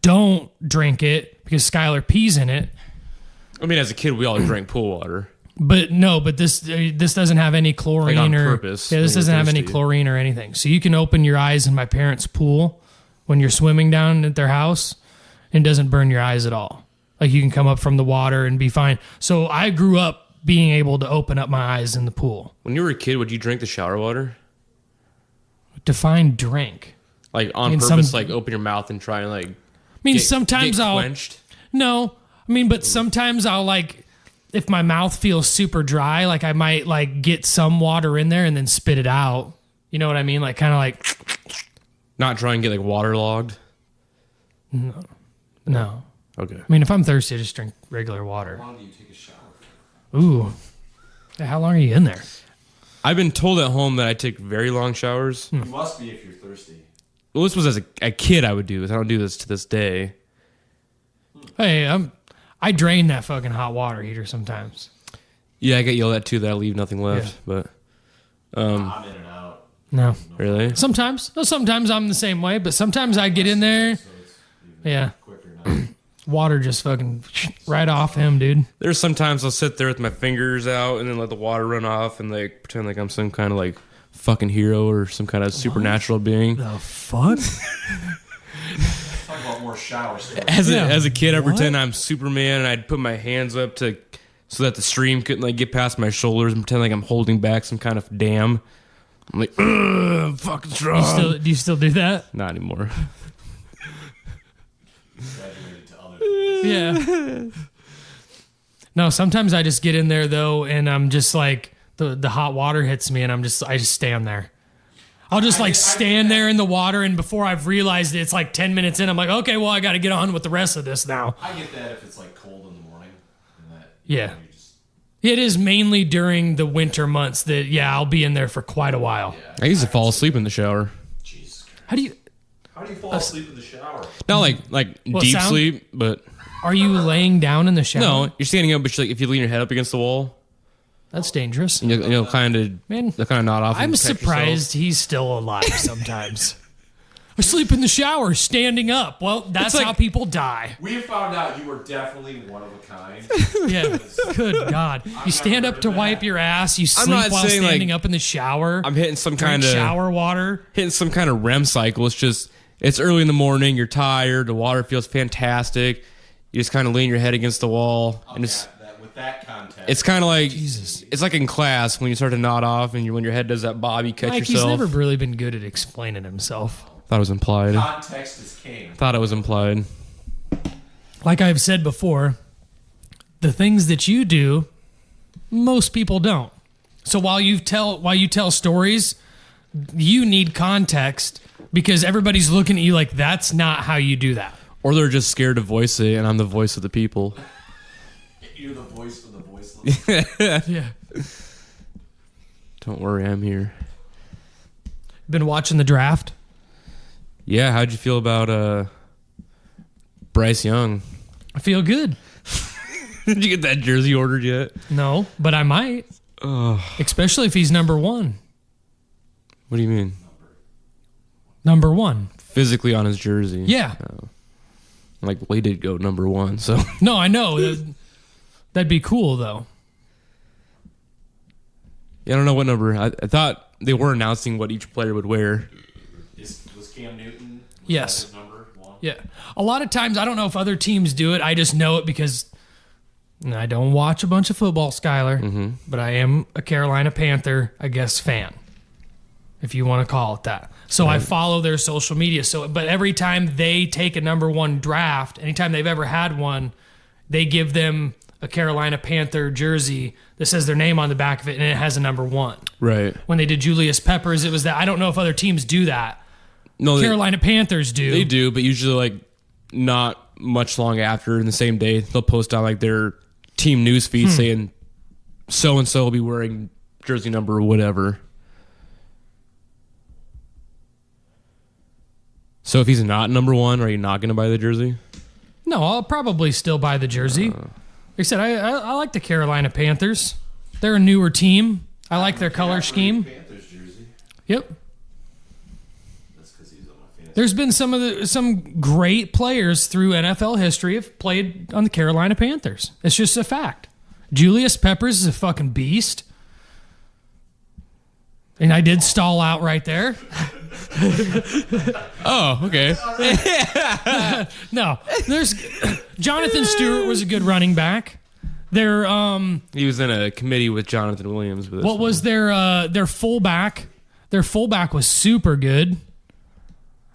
don't drink it because Skylar pees in it. I mean, as a kid, we all drank pool water. But no, this doesn't have any chlorine like on or purpose. Yeah, this doesn't have any chlorine or anything. So you can open your eyes in my parents' pool when you're swimming down at their house and it doesn't burn your eyes at all. Like you can come up from the water and be fine. So I grew up being able to open up my eyes in the pool. When you were a kid, would you drink the shower water? Define drink. Like on purpose, like open your mouth and try and like. I mean, sometimes get I'll. quenched? No, I mean, but sometimes I'll like, if my mouth feels super dry, like I might like get some water in there and then spit it out. You know what I mean? Like kind of like. Not try and get like waterlogged. No. Okay. I mean, if I'm thirsty, I just drink regular water. How long do you take a shower? Ooh. Hey, how long are you in there? I've been told at home that I take very long showers. You must be if you're thirsty. Well, this was as a kid I would do this. I don't do this to this day. Hey, I drain that fucking hot water heater sometimes. Yeah, I get yelled at too that I leave nothing left. But I'm in and out. No. really, Sometimes I'm the same way, but sometimes I get in there. So it's even Yeah. quicker now. Water just fucking right off him, dude. there's sometimes I'll sit there with my fingers out and then let the water run off and like pretend like I'm some kind of like fucking hero or some kind of supernatural being. The fuck? Talk about more shower stories. As a kid, I pretend I'm Superman and I'd put my hands up to so that the stream couldn't like get past my shoulders and pretend like I'm holding back some kind of dam. I'm like, I'm fucking strong. Do you still do that? Not anymore. Graduated to other things. Yeah. No, sometimes I just get in there though, and I'm just like the hot water hits me, and I just stand there. I'll just like stand there in the water, and before I've realized it's like 10 minutes in, I'm like, okay, well I got to get on with the rest of this now. I get that if it's like cold in the morning. And that, Yeah. you just, It is mainly during the winter months that I'll be in there for quite a while. I used to fall asleep in the shower. Jesus Christ. How do you? How do you fall asleep in the shower? Not like deep sound? sleep, but Are you laying down in the shower? no, you're standing up, but like if you lean your head up against the wall, That's dangerous. you'll kind of Man, nod off. I'm and catch surprised he's still alive sometimes. I sleep in the shower, standing up. Well, that's It's like- how people die. We found out you were definitely one of a kind. Yeah. Good God. You stand up to wipe your ass. You sleep not while saying, like, standing up in the shower. I'm hitting some drink kind of shower water. REM cycle. It's just it's early in the morning. You're tired. The water feels fantastic. You just kind of lean your head against the wall, and it's With that context, it's kind of like Jesus. it's like in class when you start to nod off, and when your head does that bob, you catch Mike, yourself. he's never really been good at explaining himself. Thought it was implied. context is king. Thought it was implied. Like I've said before, the things that you do, most people don't. So while you tell stories, you need context because everybody's looking at you like that's not how you do that. Or they're just scared to voice it, and I'm the voice of the people. You're the voice of the voiceless. Yeah. Don't worry, I'm here. Been watching the draft? Yeah, how'd you feel about Bryce Young? I feel good. Did you get that jersey ordered yet? No, but I might. Especially if he's number one. What do you mean? Number one. Physically on his jersey? Yeah. Like, well, he did go number one, so. No, I know. That'd be cool, though. Yeah, I don't know what number. I thought they were announcing what each player would wear. Was Cam Newton? Was Yes. that his number one? Yeah. A lot of times, I don't know if other teams do it. I just know it because I don't watch a bunch of football, Skylar, but I am a Carolina Panther, I guess, fan, if you want to call it that. So I follow their social media. But every time they take a number one draft, anytime they've ever had one, they give them a Carolina Panther jersey that says their name on the back of it, and it has a number one. Right. When they did Julius Peppers, it was that. I don't know if other teams do that. No, Carolina Panthers do. They do, but usually, like, not much long after, in the same day, they'll post on, like, their team news feed saying so-and-so will be wearing jersey number whatever. So if he's not number one, are you not going to buy the jersey? No, I'll probably still buy the jersey. Like I said, I like the Carolina Panthers. They're a newer team. I like their color scheme. Panthers jersey. Yep. That's because he's on my fantasy. There's been some great players through NFL history have played on the Carolina Panthers. It's just a fact. Julius Peppers is a fucking beast. And I did stall out right there. Oh, okay. No, Jonathan Stewart was a good running back. Their He was in a committee with Jonathan Williams. With what was their fullback? Their fullback was super good.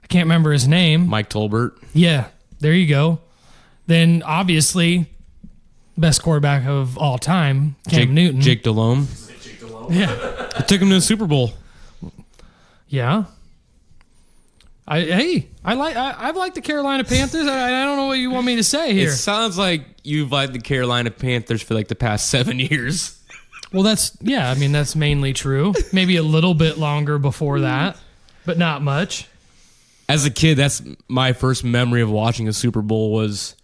I can't remember his name. Mike Tolbert. Yeah, there you go. Then obviously, best quarterback of all time, Cam Newton. Jake Delhomme. Yeah, I took him to the Super Bowl. yeah. I've liked the Carolina Panthers. I don't know what you want me to say here. It sounds like you've liked the Carolina Panthers for like the past 7 years. Well, that's mainly true. Maybe a little bit longer before that, but not much. As a kid, that's my first memory of watching a Super Bowl was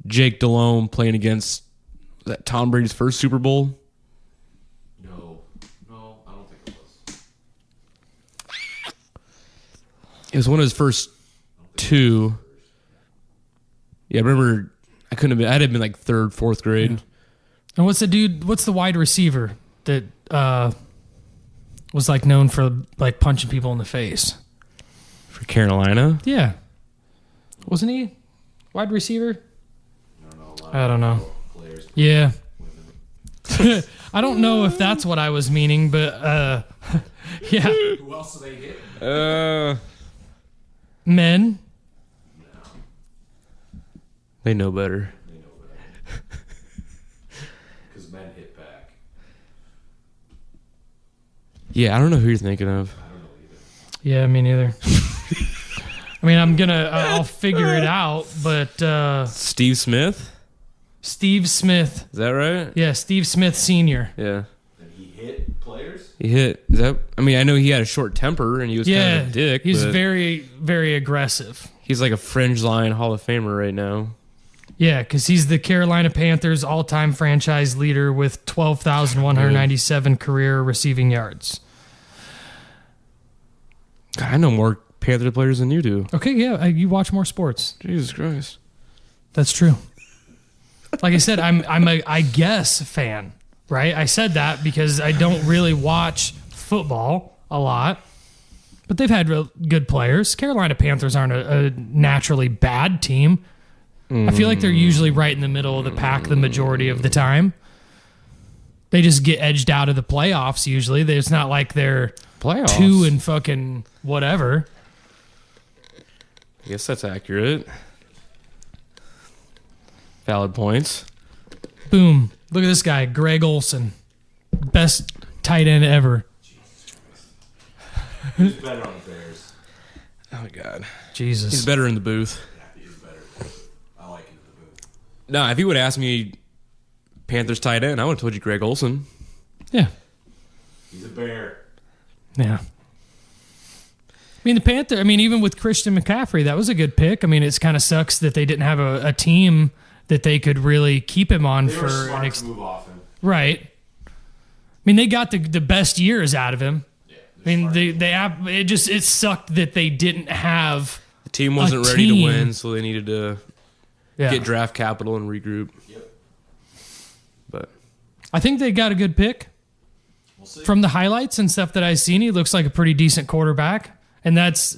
Jake Delhomme playing against that Tom Brady's first Super Bowl. No, I don't think it was. It was one of his first two. Yeah, I remember I'd have been like third, fourth grade. Yeah. And what's the wide receiver that was like known for like punching people in the face? For Carolina? Yeah. Wasn't he wide receiver? I don't know. Players, Yeah. I don't know if that's what I was meaning, but yeah. who else do they hit? Men. They know better. Because men hit back. Yeah, I don't know who you're thinking of. I don't know either. Yeah, me neither. I mean, I'll figure it out, but Steve Smith? Steve Smith. Is that right? Yeah, Steve Smith Sr. Yeah. And he hit players? He hit. I know he had a short temper and he was kind of a dick. He's but very, very aggressive. he's like a fringe line Hall of Famer right now. Yeah, because he's the Carolina Panthers all-time franchise leader with 12,197 career receiving yards. God, I know more Panther players than you do. Okay, yeah, you watch more sports. Jesus Christ. That's true. Like I said, I'm a I guess fan, right? I said that because I don't really watch football a lot, but they've had real good players. Carolina Panthers aren't a naturally bad team. I feel like they're usually right in the middle of the pack the majority of the time. They just get edged out of the playoffs usually. It's not like they're Playoffs? 2 and fucking whatever. I guess that's accurate. Valid points. Boom. Look at this guy, Greg Olson. Best tight end ever. Who's better on the Bears? Oh, my God. Jesus. He's better in the booth. Yeah, he's better. I like him in the booth. No, if you would ask me Panthers tight end, I would have told you Greg Olson. Yeah. He's a Bear. Yeah. Even with Christian McCaffrey, that was a good pick. I mean, it kind of sucks that they didn't have a team that they could really keep him on They for were smart to move off him. right. I mean, they got the best years out of him. Yeah, I mean, it sucked that they didn't have The team wasn't A ready team. to win, so they needed to get draft capital and regroup. Yep. But I think they got a good pick. We'll see. From the highlights and stuff that I've seen, he looks like a pretty decent quarterback. And that's,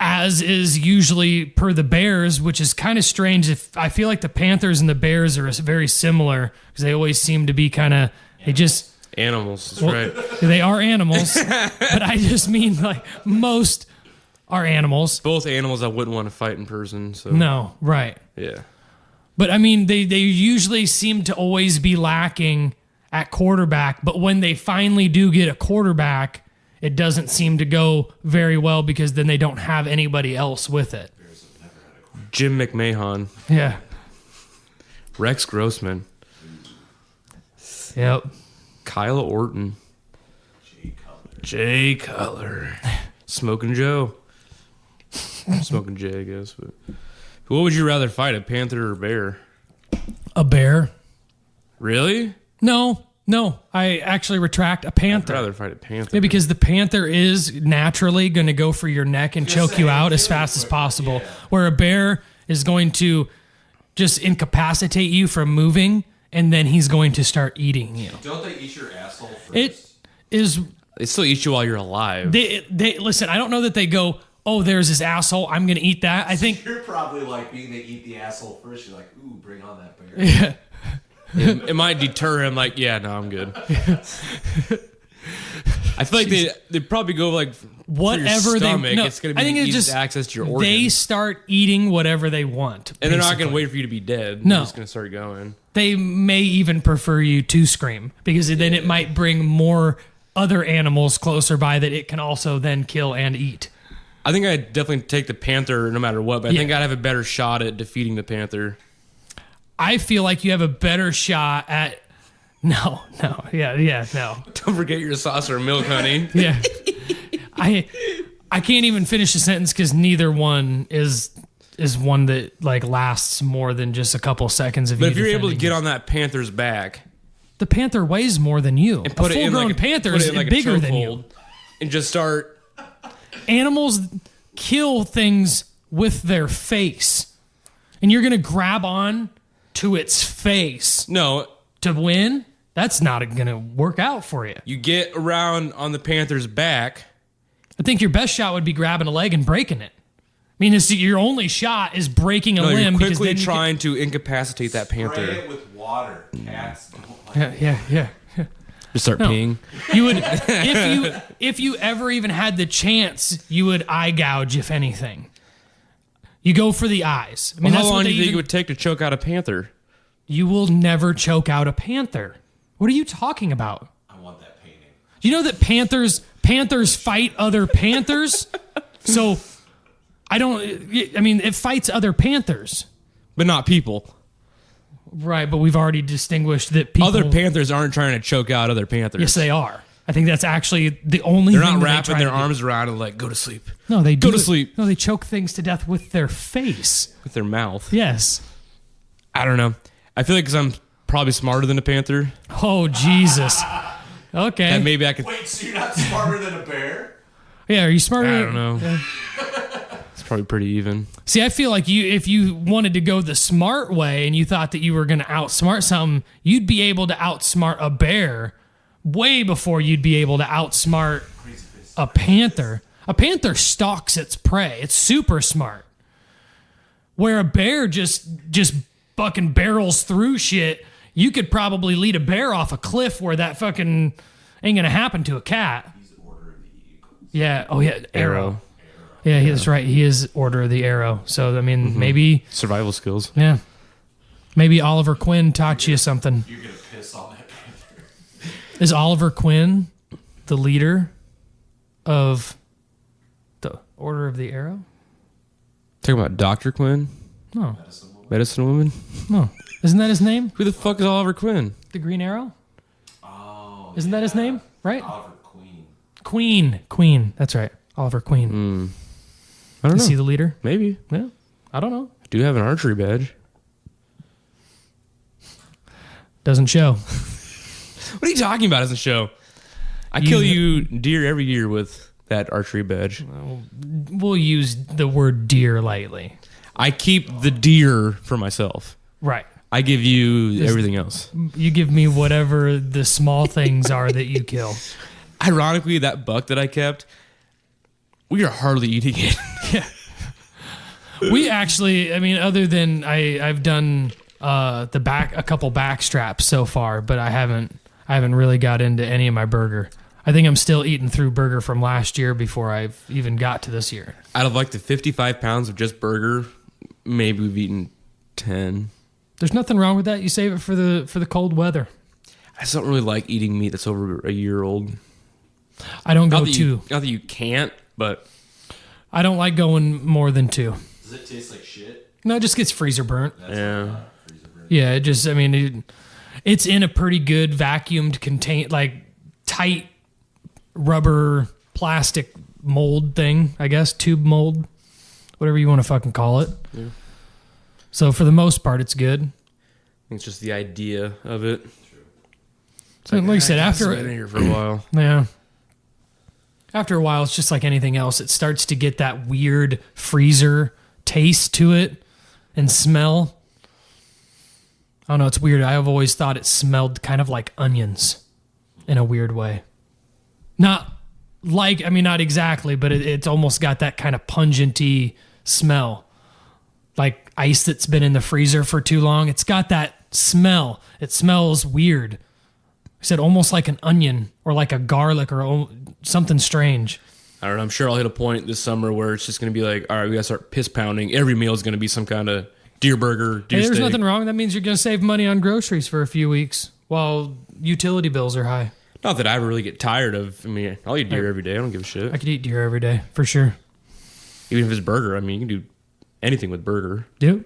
as is usually per the Bears, which is kind of strange. I feel like the Panthers and the Bears are very similar because they always seem to be animals, that's well, right. They are animals, but I just mean like most are animals. Both animals I wouldn't want to fight in person. So No, right. yeah. But I mean, they usually seem to always be lacking at quarterback. But when they finally do get a quarterback, it doesn't seem to go very well because then they don't have anybody else with it. Jim McMahon, Yeah. Rex Grossman, Yep. Kyle Orton, Jay Cutler, Smoking Joe, Smoking Jay, I guess. But what would you rather fight, a panther or a bear? A bear? Really? No. I actually retract a I'd panther. rather fight a panther. Yeah, because the panther is naturally going to go for your neck and choke you out as fast as possible. Where a bear is going to just incapacitate you from moving, and then he's going to start eating you. Don't they eat your asshole first? It is. They still eat you while you're alive. They listen. I don't know that they go oh, there's this asshole, I'm going to eat that. I think You're probably like being they eat the asshole first. You're like, ooh, bring on that bear. yeah. It might deter him. Like, yeah, no, I'm good. I feel like they probably go like Whatever they stomach, no, it's going to I be think easy it's just access to your organs. they start eating whatever they want. and they're not going basically. to wait for you to be dead. No. They're just going to start going. They may even prefer you to scream because then it might bring more other animals closer by that it can also then kill and eat. I think I'd definitely take the panther no matter what, but I Yeah. think I'd have a better shot at defeating the panther. I feel like you have a better shot at no. Don't forget your saucer of milk, honey. Yeah. I can't even finish a sentence because neither one is one that like lasts more than just a couple seconds of But you if you're able to defending get it. on that panther's back The panther weighs more than you. and put a it in full-grown like panther put is it in like bigger a than you. chokehold and just start. Animals kill things with their face. And you're going to grab on to its face No, to win? That's not going to work out for you. you get around on the panther's back. I think your best shot would be grabbing a leg and breaking it. I mean, your only shot is breaking a No, limb you're because quickly then you trying to incapacitate that Spray panther. it with water. Cats don't like can, yeah. Just start No. peeing. You would if you ever even had the chance, you would eye gouge if anything. You go for the eyes. I mean, How that's long what do they you think even, it would take to choke out a panther? You will never choke out a panther. What are you talking about? I want that painting. Do you know that panthers fight other panthers? So I mean, it fights other panthers. But not people. Right, but we've already distinguished that people Other panthers aren't trying to choke out other panthers. Yes, they are. I think that's actually the only They're thing not that wrapping try their to do. arms around and like, go to sleep No, they Go do to it- sleep. No, they choke things to death with their face. with their mouth. Yes. I don't know. I feel like because I'm probably smarter than a panther, Oh, Jesus. Okay. and maybe I could. Wait, so you're not smarter than a bear? Yeah, are you smarter? I don't know. It's probably pretty even. See, I feel like if you wanted to go the smart way and you thought that you were going to outsmart something, you'd be able to outsmart a bear way before you'd be able to outsmart a panther. A panther stalks its prey. It's super smart. Where a bear just fucking barrels through shit, you could probably lead a bear off a cliff where that fucking ain't going to happen to a cat. He's Order of the Eagle. Yeah. Oh, yeah. Arrow. Yeah, he is right. He is Order of the Arrow. So, I mean, maybe, Survival skills. yeah. Maybe Oliver Quinn taught you something. You're going to piss on that panther. Is Oliver Quinn the leader of the Order of the Arrow? Talking about Dr. Quinn, No. medicine woman. No. Isn't that his name? Who the fuck is Oliver Quinn? The Green Arrow? Oh, Isn't that his name? Right? Oliver Queen. Queen. That's right. Oliver Queen. I don't Is he know. the leader? Maybe. Yeah. I don't know. I do have an archery badge. Doesn't show. What are you talking about as a show? I kill you deer every year with that archery badge. We'll use the word deer lightly. I keep the deer for myself. Right. I give you everything else. You give me whatever the small things are that you kill. Ironically, that buck that I kept, we are hardly eating it. We actually, I mean, other than I've done a couple back straps so far, but I haven't really got into any of my burger. I think I'm still eating through burger from last year before I've even got to this year. Out of like the 55 pounds of just burger, maybe we've eaten 10. There's nothing wrong with that. You save it for the cold weather. I just don't really like eating meat that's over a year old. I don't go Not that two. not that you can't, but I don't like going more than two. Does it taste like shit? No, it just gets freezer burnt. yeah. Yeah, it just, I mean, it's in a pretty good vacuumed tight rubber plastic mold thing, I guess, tube mold, whatever you want to fucking call it. Yeah. So for the most part, it's good. I think it's just the idea of it. So like I said, It's been in here for a while. yeah. After a while, it's just like anything else. It starts to get that weird freezer taste to it and smell. I don't know. It's weird. I've always thought it smelled kind of like onions in a weird way. Not like, I mean, not exactly, but it's almost got that kind of pungenty smell. Like ice that's been in the freezer for too long. It's got that smell. It smells weird. I said almost like an onion or like a garlic or something strange. I don't know. I'm sure I'll hit a point this summer where it's just going to be like, all right, we got to start piss pounding. Every meal is going to be some kind of deer burger, deer Hey, there's steak. nothing wrong. That means you're going to save money on groceries for a few weeks while utility bills are high. Not that I ever really get tired of. I mean, I'll eat deer every day. I don't give a shit. I could eat deer every day for sure. Even if it's burger. I mean, you can do anything with burger. Dude,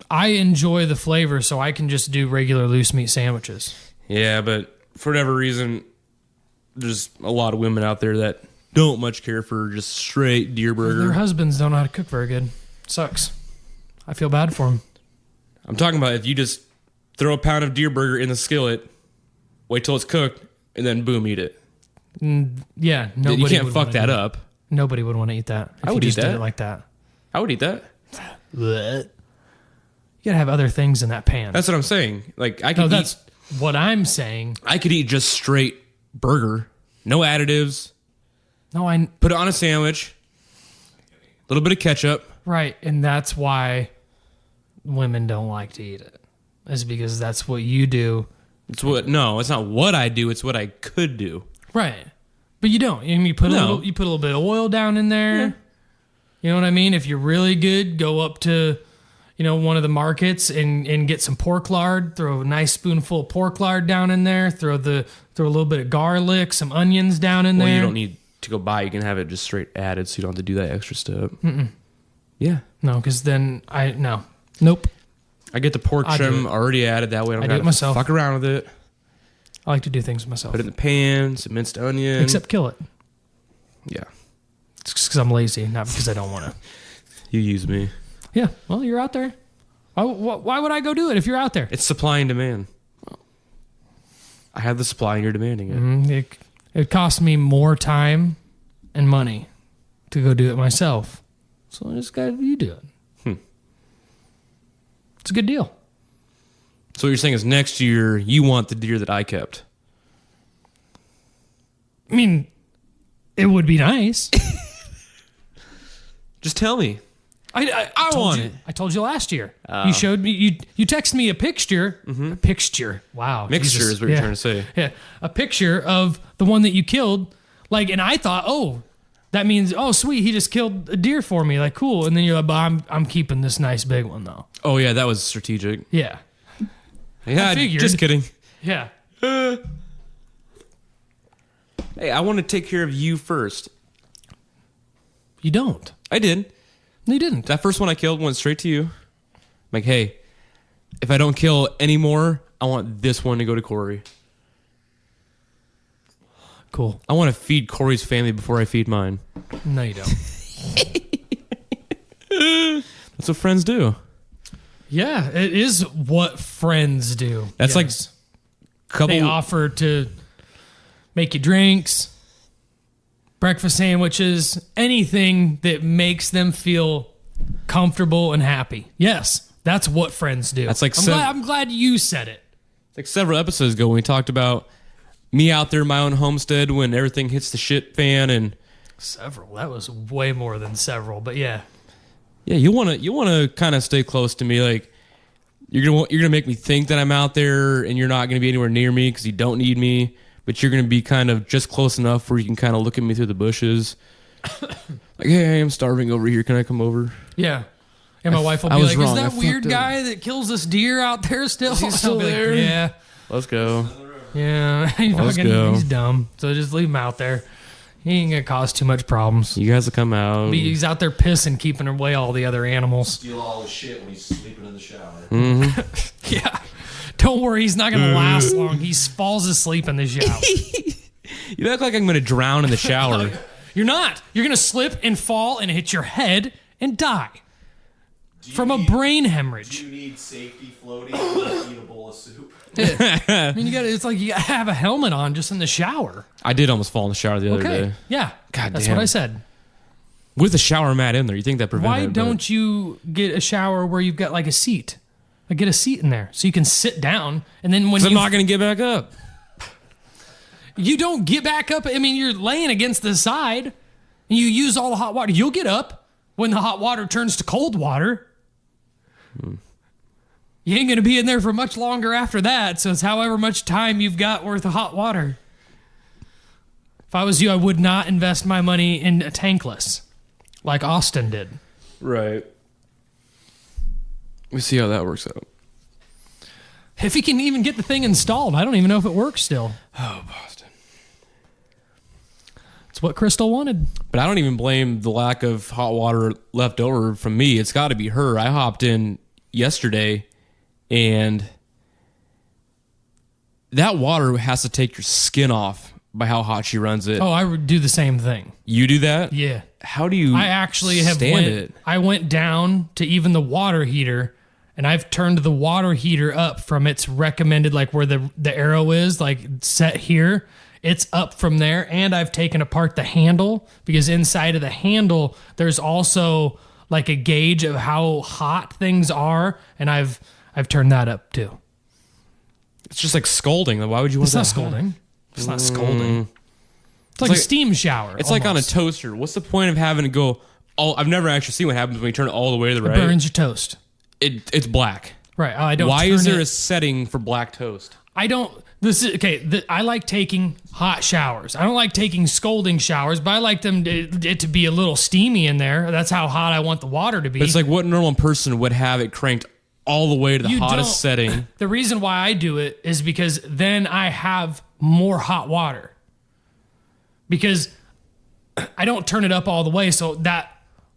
I enjoy the flavor, so I can just do regular loose meat sandwiches. Yeah, but for whatever reason, there's a lot of women out there that don't much care for just straight deer burger. Their husbands don't know how to cook very good. Sucks. I feel bad for them. I'm talking about if you just throw a pound of deer burger in the skillet, wait till it's cooked, and then boom, eat it. Yeah, nobody You can't would fuck wanna that do up. Nobody would want to eat that. If I would you eat just did that. it like that. I would eat that. You gotta have other things in that pan. That's what I'm saying. Like I no, could that's what I'm saying. I could eat just straight burger, no additives. No, I Put it on a sandwich, a little bit of ketchup. right, and that's why women don't like to eat it. Is because that's what you do. It's not what I do. It's what I could do. Right. But you don't. You put No. a little bit of oil down in there. Yeah. You know what I mean? If you're really good, go up to, one of the markets and get some pork lard. Throw a nice spoonful of pork lard down in there. Throw a little bit of garlic, some onions down in Well, there. you don't need to go buy. You can have it just straight added, so you don't have to do that extra step. Yeah. No, because then nope. I get the pork I do trim it. already added. That way I don't I do it gotta myself. fuck around with it. I like to do things myself. Put it in the pan, some minced onion. Except kill it. Yeah. It's because I'm lazy, not because I don't want to. You use me. Yeah. Well, you're out there. Why would I go do it if you're out there? It's supply and demand. I have the supply and you're demanding it. It costs me more time and money to go do it myself. So I just got you do it. It's a good deal. So what you're saying is next year you want the deer that I kept. I mean, it would be nice. Just tell me. I told want you. it. I told you last year. You showed me. You texted me a picture. A picture. Wow. Mixture Jesus. is what you're trying to say. Yeah, a picture of the one that you killed. Like, and I thought, oh, that means, oh, sweet, he just killed a deer for me. Like, cool. And then you're like, but I'm keeping this nice big one though. Oh yeah, that was strategic. Yeah. Yeah, I figured. just kidding. Yeah. Hey, I want to take care of you first. You don't. I did. No, you didn't. That first one I killed went straight to you. I'm like, hey, if I don't kill any more, I want this one to go to Cory. Cool. I want to feed Cory's family before I feed mine. No, you don't. That's what friends do. Yeah, it is what friends do. That's like couple. They offer to make you drinks, breakfast sandwiches, anything that makes them feel comfortable and happy. Yes, that's what friends do. That's like I'm glad you said it. like several episodes ago when we talked about me out there in my own homestead when everything hits the shit fan and Several. That was way more than several, but yeah. yeah, you want to kind of stay close to me. Like you're gonna make me think that I'm out there and you're not gonna be anywhere near me because you don't need me, but you're gonna be kind of just close enough where you can kind of look at me through the bushes. Like, hey, I'm starving over here. Can I come over? Yeah. And my wife will I be was like, wrong. is I that weird fucked up." guy that kills this deer out there still? Is he still I'll be like, there? yeah. Let's go. Yeah. Let's go. He's dumb. So just leave him out there. He ain't going to cause too much problems. You guys will come out. He's out there pissing, keeping away all the other animals. Steal all the shit when he's sleeping in the shower. Yeah. Don't worry. He's not going to last long. He falls asleep in the shower. You act like I'm gonna drown in the shower. You're not. You're going to slip and fall and hit your head and die from a brain hemorrhage. Do you need safety floating to eat a bowl of soup? I mean, it's like you got to have a helmet on just in the shower. I did almost fall in the shower the other Okay. day. Yeah. God That's damn. what I said. With a shower mat in there, you think that prevented Why it? don't you get a shower where you've got like a seat? Like get a seat in there so you can sit down and then when I'm you not gonna get back up. You don't get back up. I mean, you're laying against the side and you use all the hot water. You'll get up when the hot water turns to cold water. You ain't going to be in there for much longer after that. So it's however much time you've got worth of hot water. If I was you, I would not invest my money in a tankless like Austin did. Right. We see how that works out. If he can even get the thing installed, I don't even know if it works still. Oh, Boston. It's what Crystal wanted. But I don't even blame the lack of hot water left over from me. It's got to be her. I hopped in yesterday, and that water has to take your skin off by how hot she runs it. Oh, I would do the same thing. You do that? Yeah. How do you I actually have stand it? I went down to even the water heater, and I've turned the water heater up from its recommended, like where the arrow is, like set here. It's up from there, and I've taken apart the handle because inside of the handle there's also like a gauge of how hot things are, and I've turned that up too. It's just like scalding. Why would you want It's that not hot? scalding. It's not scalding. It's like a like- steam shower. It's like on a almost. toaster. What's the point of having to go all... I've never actually seen what happens when you turn it all the way to the right. Burns your toast. It's black. Right. I don't. Why turn is there it- a setting for black toast? I don't. This is okay. I like taking hot showers. I don't like taking scalding showers, but I like it to be a little steamy in there. That's how hot I want the water to be. It's like what normal person would have it cranked all the way to the You hottest don't- setting. The reason why I do it is because then I have more hot water. Because I don't turn it up all the way, so that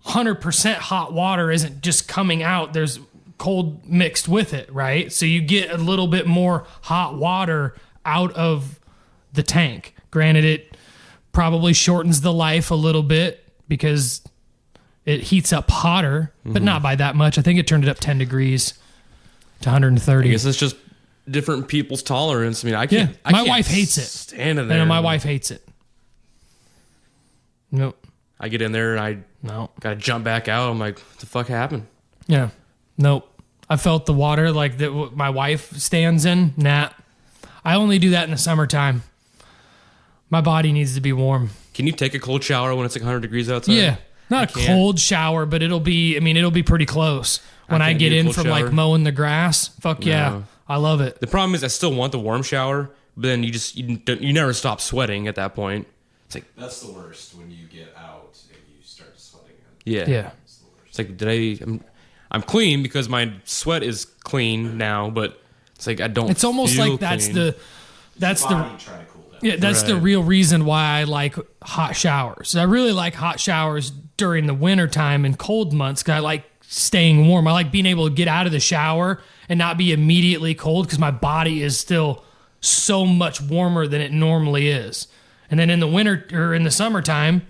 100% hot water isn't just coming out. There's cold mixed with it, right? So you get a little bit more hot water out of the tank. Granted, it probably shortens the life a little bit because it heats up hotter, but not by that much. I think it turned it up 10 degrees to 130. I guess it's just different people's tolerance. I mean, I Yeah, can't. I my can't wife hates it. Stand in I there. know my wife hates it. Nope. I get in there and I No. gotta jump back out. I'm like, what the fuck happened? Yeah. Nope. I felt the water like that my wife stands in. Nah. I only do that in the summertime. My body needs to be warm. Can you take a cold shower when it's like 100 degrees outside? Yeah. Not a can't. cold shower, but it'll be pretty close. When I can't get do a in cold from shower. like mowing the grass. Fuck yeah. No. I love it. The problem is I still want the warm shower, but then you never stop sweating at that point. It's like, That's the worst when you get out and you start sweating. yeah. Yeah. It's like, I'm clean because my sweat is clean now, but it's like I don't. It's almost feel like that's clean. the Body trying to cool down. Yeah, that's the Right. real reason why I like hot showers. I really like hot showers during the winter time and cold months because I like staying warm. I like being able to get out of the shower and not be immediately cold because my body is still so much warmer than it normally is. And then in the winter or in the summertime,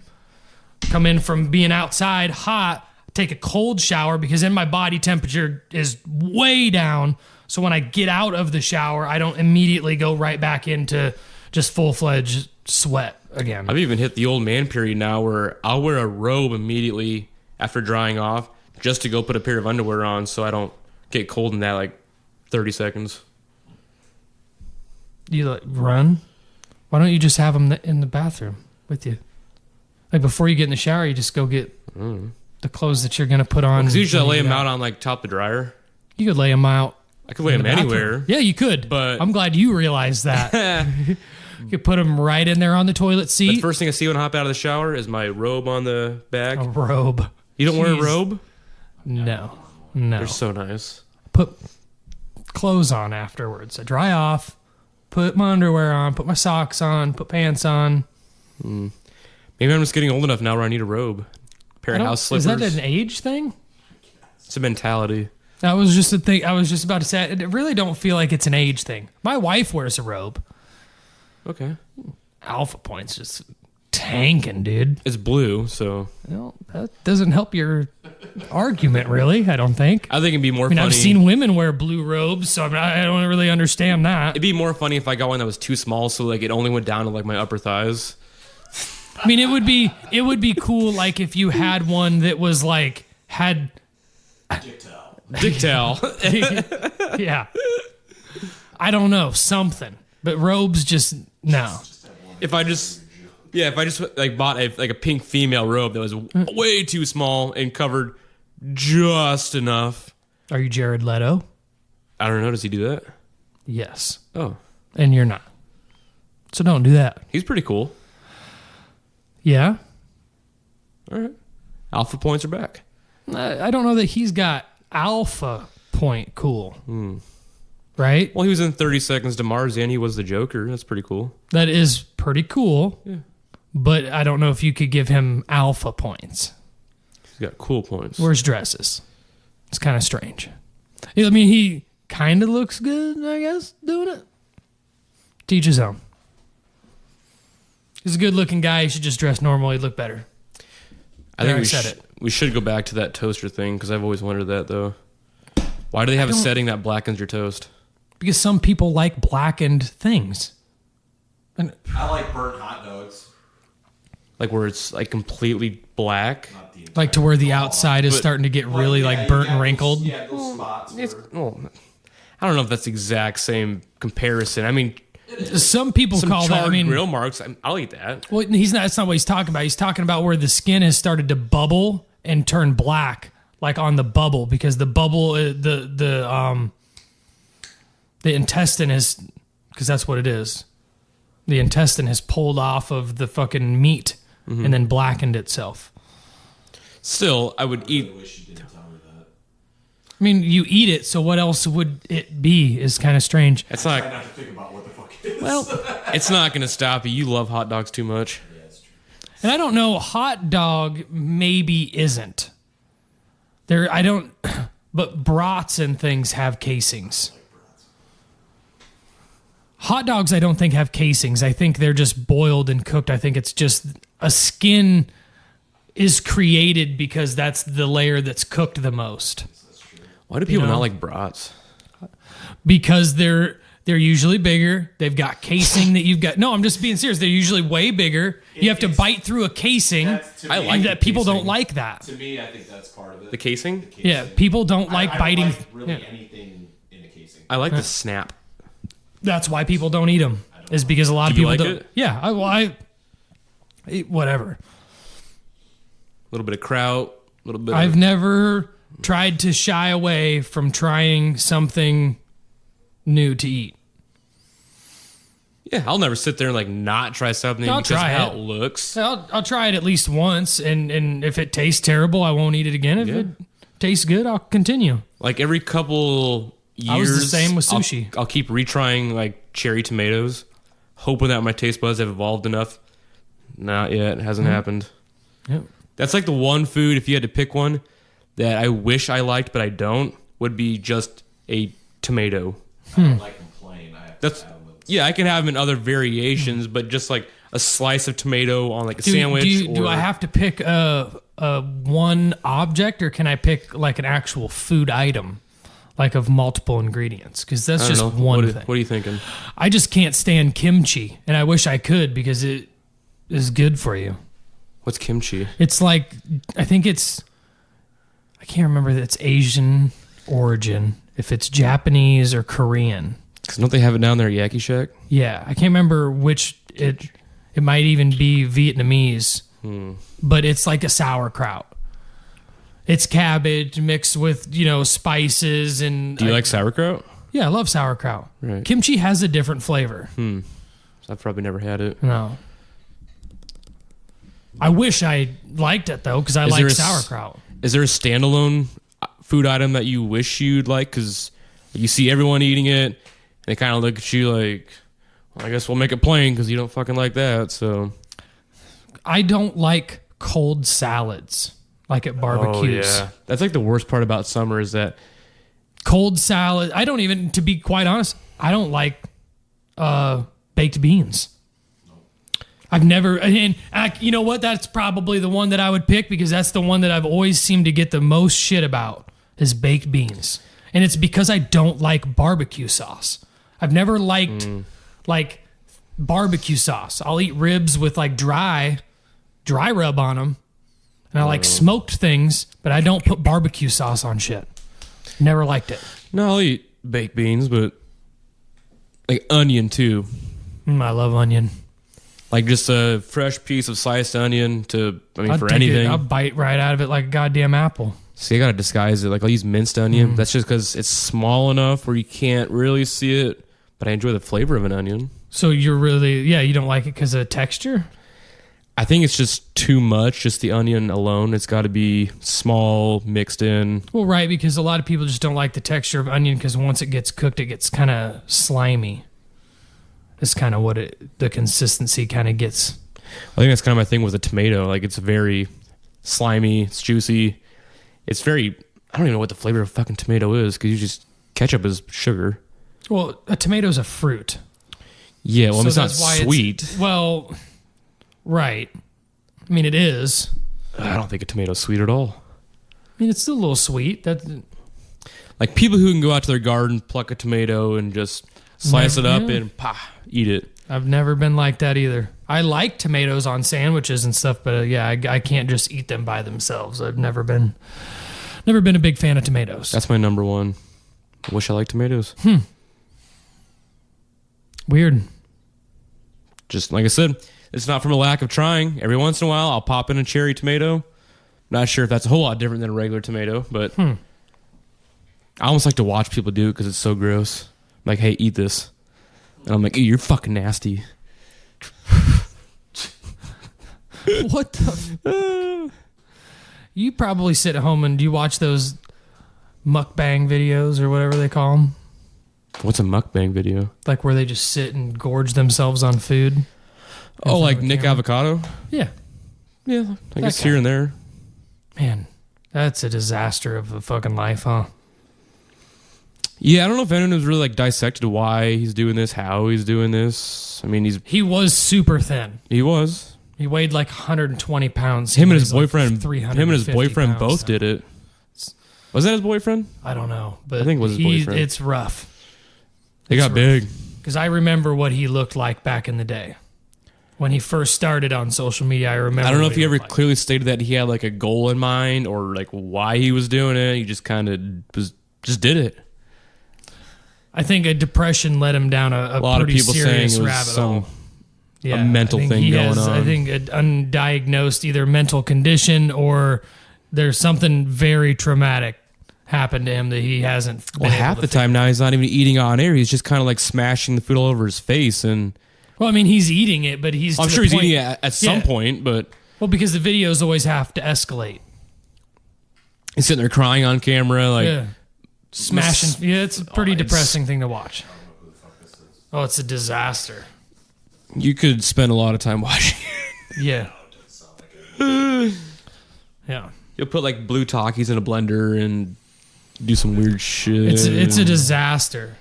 come in from being outside hot, take a cold shower because then my body temperature is way down. So when I get out of the shower, I don't immediately go right back into just full-fledged sweat again. I've even hit the old man period now where I'll wear a robe immediately after drying off just to go put a pair of underwear on so I don't get cold in that like 30 seconds. You like run? Why don't you just have them in the bathroom with you? Like before you get in the shower, you just go get the clothes that you're going to put on. Because usually I when lay you them get out on like top of the dryer. You could lay them out. I could lay in them the bathroom. anywhere. Yeah, you could. But- I'm glad you realized that. You could put them right in there on the toilet But the seat. first thing I see when I hop out of the shower is my robe on the back. A robe. You don't wear a Jeez. robe? No. They're so nice. Put clothes on afterwards. I dry off, put my underwear on, put my socks on, put pants on. Maybe I'm just getting old enough now where I need a robe. Pair of house Is slippers. that an age thing? It's a mentality. That was just a thing. I was just about to say, I really don't feel like it's an age thing. My wife wears a robe. Okay. Alpha Point's just tanking, dude. It's blue, so Well, that doesn't help your argument, really, I don't think. I think it'd be more I mean, funny. I've seen women wear blue robes, so I don't really understand that. It'd be more funny if I got one that was too small, so like it only went down to like my upper thighs. I mean, it would be cool, like if you had one that was like had, Dick towel. yeah, I don't know, something. But robes just no. if I just like bought a pink female robe that was way too small and covered just enough. Are you Jared Leto? I don't know. Does he do that? Yes. Oh, And you're not. So don't do that. he's pretty cool. Yeah? All right. Alpha points are back. I don't know that he's got alpha point cool. Right? Well, he was in 30 Seconds to Mars and he was the Joker. That's pretty cool. That is pretty cool. Yeah. But I don't know if you could give him alpha points. He's got cool points. Wears dresses. It's kind of strange. I mean, he kind of looks good, I guess, doing it. Teach his own. He's a good-looking guy. He should just dress normal. He'd look better. I think said it. we should go back to that toaster thing because I've always wondered that, though. Why do they have a setting that blackens your toast? Because some people like blackened things. And I like burnt hot dogs. Like where it's like completely black? Not the like to where the outside is But- starting to get really like burnt and wrinkled. Yeah, those spots. It's, where- well, I don't know if that's the exact same comparison. I mean, Some people some call charred that. I mean, grill marks. I'll eat that. well, he's not. That's not what he's talking about. He's talking about where the skin has started to bubble and turn black, like on the bubble, because the bubble, the intestine is, because that's what it is. The intestine has pulled off of the fucking meat and then blackened itself. Still, I would eat. I wish you didn't tell me that. I mean, you eat it, so what else would it be? Is kind of strange. It's Try not. not to think about what the fuck it is. Well, It's not going to stop you. You love hot dogs too much. Yeah, that's true. and I don't know, hot dog maybe isn't. There, I don't, but brats and things have casings. Hot dogs, I don't think have casings. I think they're just boiled and cooked. I think it's just a skin is created because that's the layer that's cooked the most. Why do people know? not like brats? Because they're usually bigger. They've got casing that you've got. No, I'm just being serious. They're usually way bigger. You have to bite through a casing. That's, to I me, like And the that people casing. don't like that. To me, I think that's part of it. The casing? Yeah, people don't like I don't biting. like really yeah. anything in a casing. I like the snap. That's why people don't eat them. Is because a lot of Do you people like don't. it? Yeah, I eat whatever. A little bit of kraut. A little bit. I've never tried to shy away from trying something new to eat. Yeah, I'll never sit there and like not try something I'll because try how it. it looks. I'll try it at least once, and if it tastes terrible, I won't eat it again. If Yeah. it tastes good, I'll continue. Like every couple years, I was the same with sushi. I'll keep retrying like cherry tomatoes, hoping that my taste buds have evolved enough. Not yet. It hasn't happened. Yep. That's like the one food, if you had to pick one, that I wish I liked but I don't, would be just a tomato. I don't like them plain. I have That's to have them with yeah, I can have them in other variations, but just like a slice of tomato on like a sandwich. Do I have to pick a one object, or can I pick like an actual food item, like of multiple ingredients? Because that's I don't just know. one What thing. are you thinking? I just can't stand kimchi, and I wish I could because it is good for you. What's kimchi? It's like, I think it's, I can't remember that it's Asian origin, if it's Japanese or Korean. Because don't they have it down there at Yaki Shack? Yeah, I can't remember which, it might even be Vietnamese, but it's like a sauerkraut. It's cabbage mixed with, spices and... Do you like sauerkraut? Yeah, I love sauerkraut. Right. Kimchi has a different flavor. I've probably never had it. No. I wish I liked it, though, because I Is like there a sauerkraut. Is there a standalone food item that you wish you'd like? Because you see everyone eating it, and they kind of look at you like, well, I guess we'll make it plain because you don't fucking like that. So I don't like cold salads, like at barbecues. That's like the worst part about summer is that Cold salad. I don't even, to be quite honest, I don't like baked beans. I've never, and you know what? That's probably the one that I would pick because that's the one that I've always seemed to get the most shit about is baked beans. And it's because I don't like barbecue sauce. I've never liked like barbecue sauce. I'll eat ribs with like dry rub on them. And I like smoked things, but I don't put barbecue sauce on shit. Never liked it. no, I'll eat baked beans, but like onion too. I love onion. Like just a fresh piece of sliced onion for take anything. I'll bite right out of it like a goddamn apple. See, I gotta disguise it. Like I'll use minced onion. That's just because it's small enough where you can't really see it, but I enjoy the flavor of an onion. So you're really, you don't like it because of the texture? I think it's just too much, just the onion alone. It's got to be small, mixed in. Well, right, because a lot of people just don't like the texture of onion because once it gets cooked, it gets kind of slimy. It's kind of what the consistency kind of gets. I think that's kind of my thing with a tomato. Like it's very slimy, it's juicy. It's very, I don't even know what the flavor of fucking tomato is because ketchup is sugar. Well, a tomato's a fruit. Yeah, well, So it's not that's why sweet. Well, right. I mean, it is. I don't think a tomato's sweet at all. I mean, it's still a little sweet. Like people who can go out to their garden, pluck a tomato, and just slice it up Yeah. and eat it. I've never been like that either. I like tomatoes on sandwiches and stuff, but I can't just eat them by themselves. I've never been a big fan of tomatoes. That's my number one. I wish I liked tomatoes. Weird. Just like I said, it's not from a lack of trying. Every once in a while, I'll pop in a cherry tomato. Not sure if that's a whole lot different than a regular tomato, but I almost like to watch people do it because it's so gross. I'm like, hey, eat this. And I'm like, you're fucking nasty. What the? You probably sit at home and do you watch those mukbang videos or whatever they call them? What's a mukbang video? Like where they just sit and gorge themselves on food? Oh, like Nick Avocado? Yeah. Yeah, I guess guy. here and there. Man, that's a disaster of a fucking life, huh? Yeah, I don't know if anyone has really like dissected why he's doing this, how he's doing this. I mean, He was super thin. he was. He weighed like 120 pounds. Him He and his weighs like boyfriend. 350 Him and his boyfriend pounds both now. did it. Was that his boyfriend? I don't know, but I think it was his boyfriend. It's rough. They got big. Because I remember what he looked like back in the day. When he first started on social media, I remember. I don't know what if he ever looked like. clearly stated that he had like a goal in mind or like why he was doing it. He just kind of just did it. I think a depression led him down a lot of pretty people serious saying it was rabbit some hole. Yeah, mental I think thing he going has, on. I think an undiagnosed either mental condition or there's something very traumatic happened to him that he hasn't. Been Well, able half to the time now he's not even eating on air. He's just kind of like smashing the food all over his face, and Well, I mean, he's eating it, but he's. I'm to sure the he's point, eating it at some Yeah. point. But Well, because the videos always have to escalate. he's sitting there crying on camera, like Yeah. Smashing. Yeah, it's a pretty it's- depressing thing to watch. Oh, it's a disaster. you could spend a lot of time watching. Yeah. Yeah. You'll put like blue Takis in a blender and do some weird shit. It's a disaster.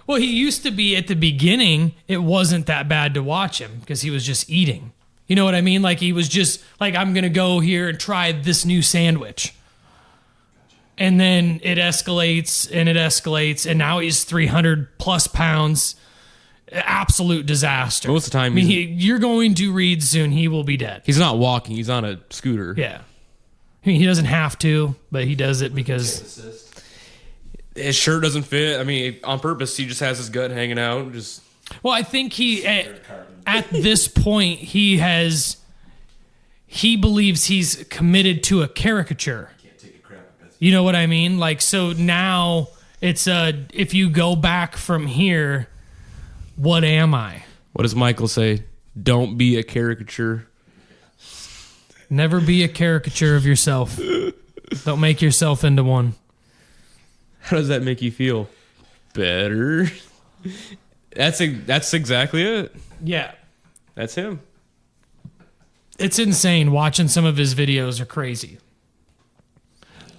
Well, he used to be at the beginning, it wasn't that bad to watch him because he was just eating. You know what I mean? Like he was just like, I'm going to go here and try this new sandwich. And then it escalates and now he's 300 plus pounds. Absolute disaster. Most of the time I mean, he's- you're going to read soon. He will be dead. He's not walking. He's on a scooter. Yeah. I mean, he doesn't have to, but he does it because His shirt doesn't fit. I mean, on purpose, he just has his gut hanging out. Just well, I think he at this point he believes he's committed to a caricature. You know what I mean? Like so now it's if you go back from here, what am I? what does Michael say? Don't be a caricature. Never be a caricature of yourself. Don't make yourself into one. How does that make you feel? Better. That's exactly it. Yeah. That's him. It's insane. Watching some of his videos are crazy.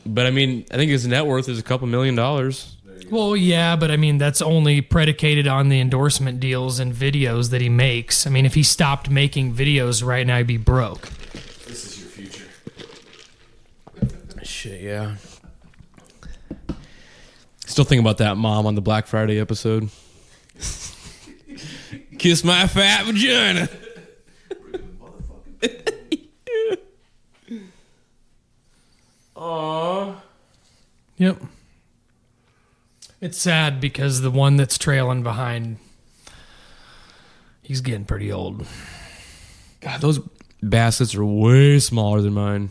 But I mean, I think his net worth is a couple $1 million. Well, yeah, but I mean, that's only predicated on the endorsement deals and videos that he makes. I mean, if he stopped making videos right now, he'd be broke. This is your future. Shit, yeah. Still thinking about that mom on the Black Friday episode. Kiss my fat vagina. Aww. Yep. It's sad because the one that's trailing behind, he's getting pretty old. God, those baskets are way smaller than mine.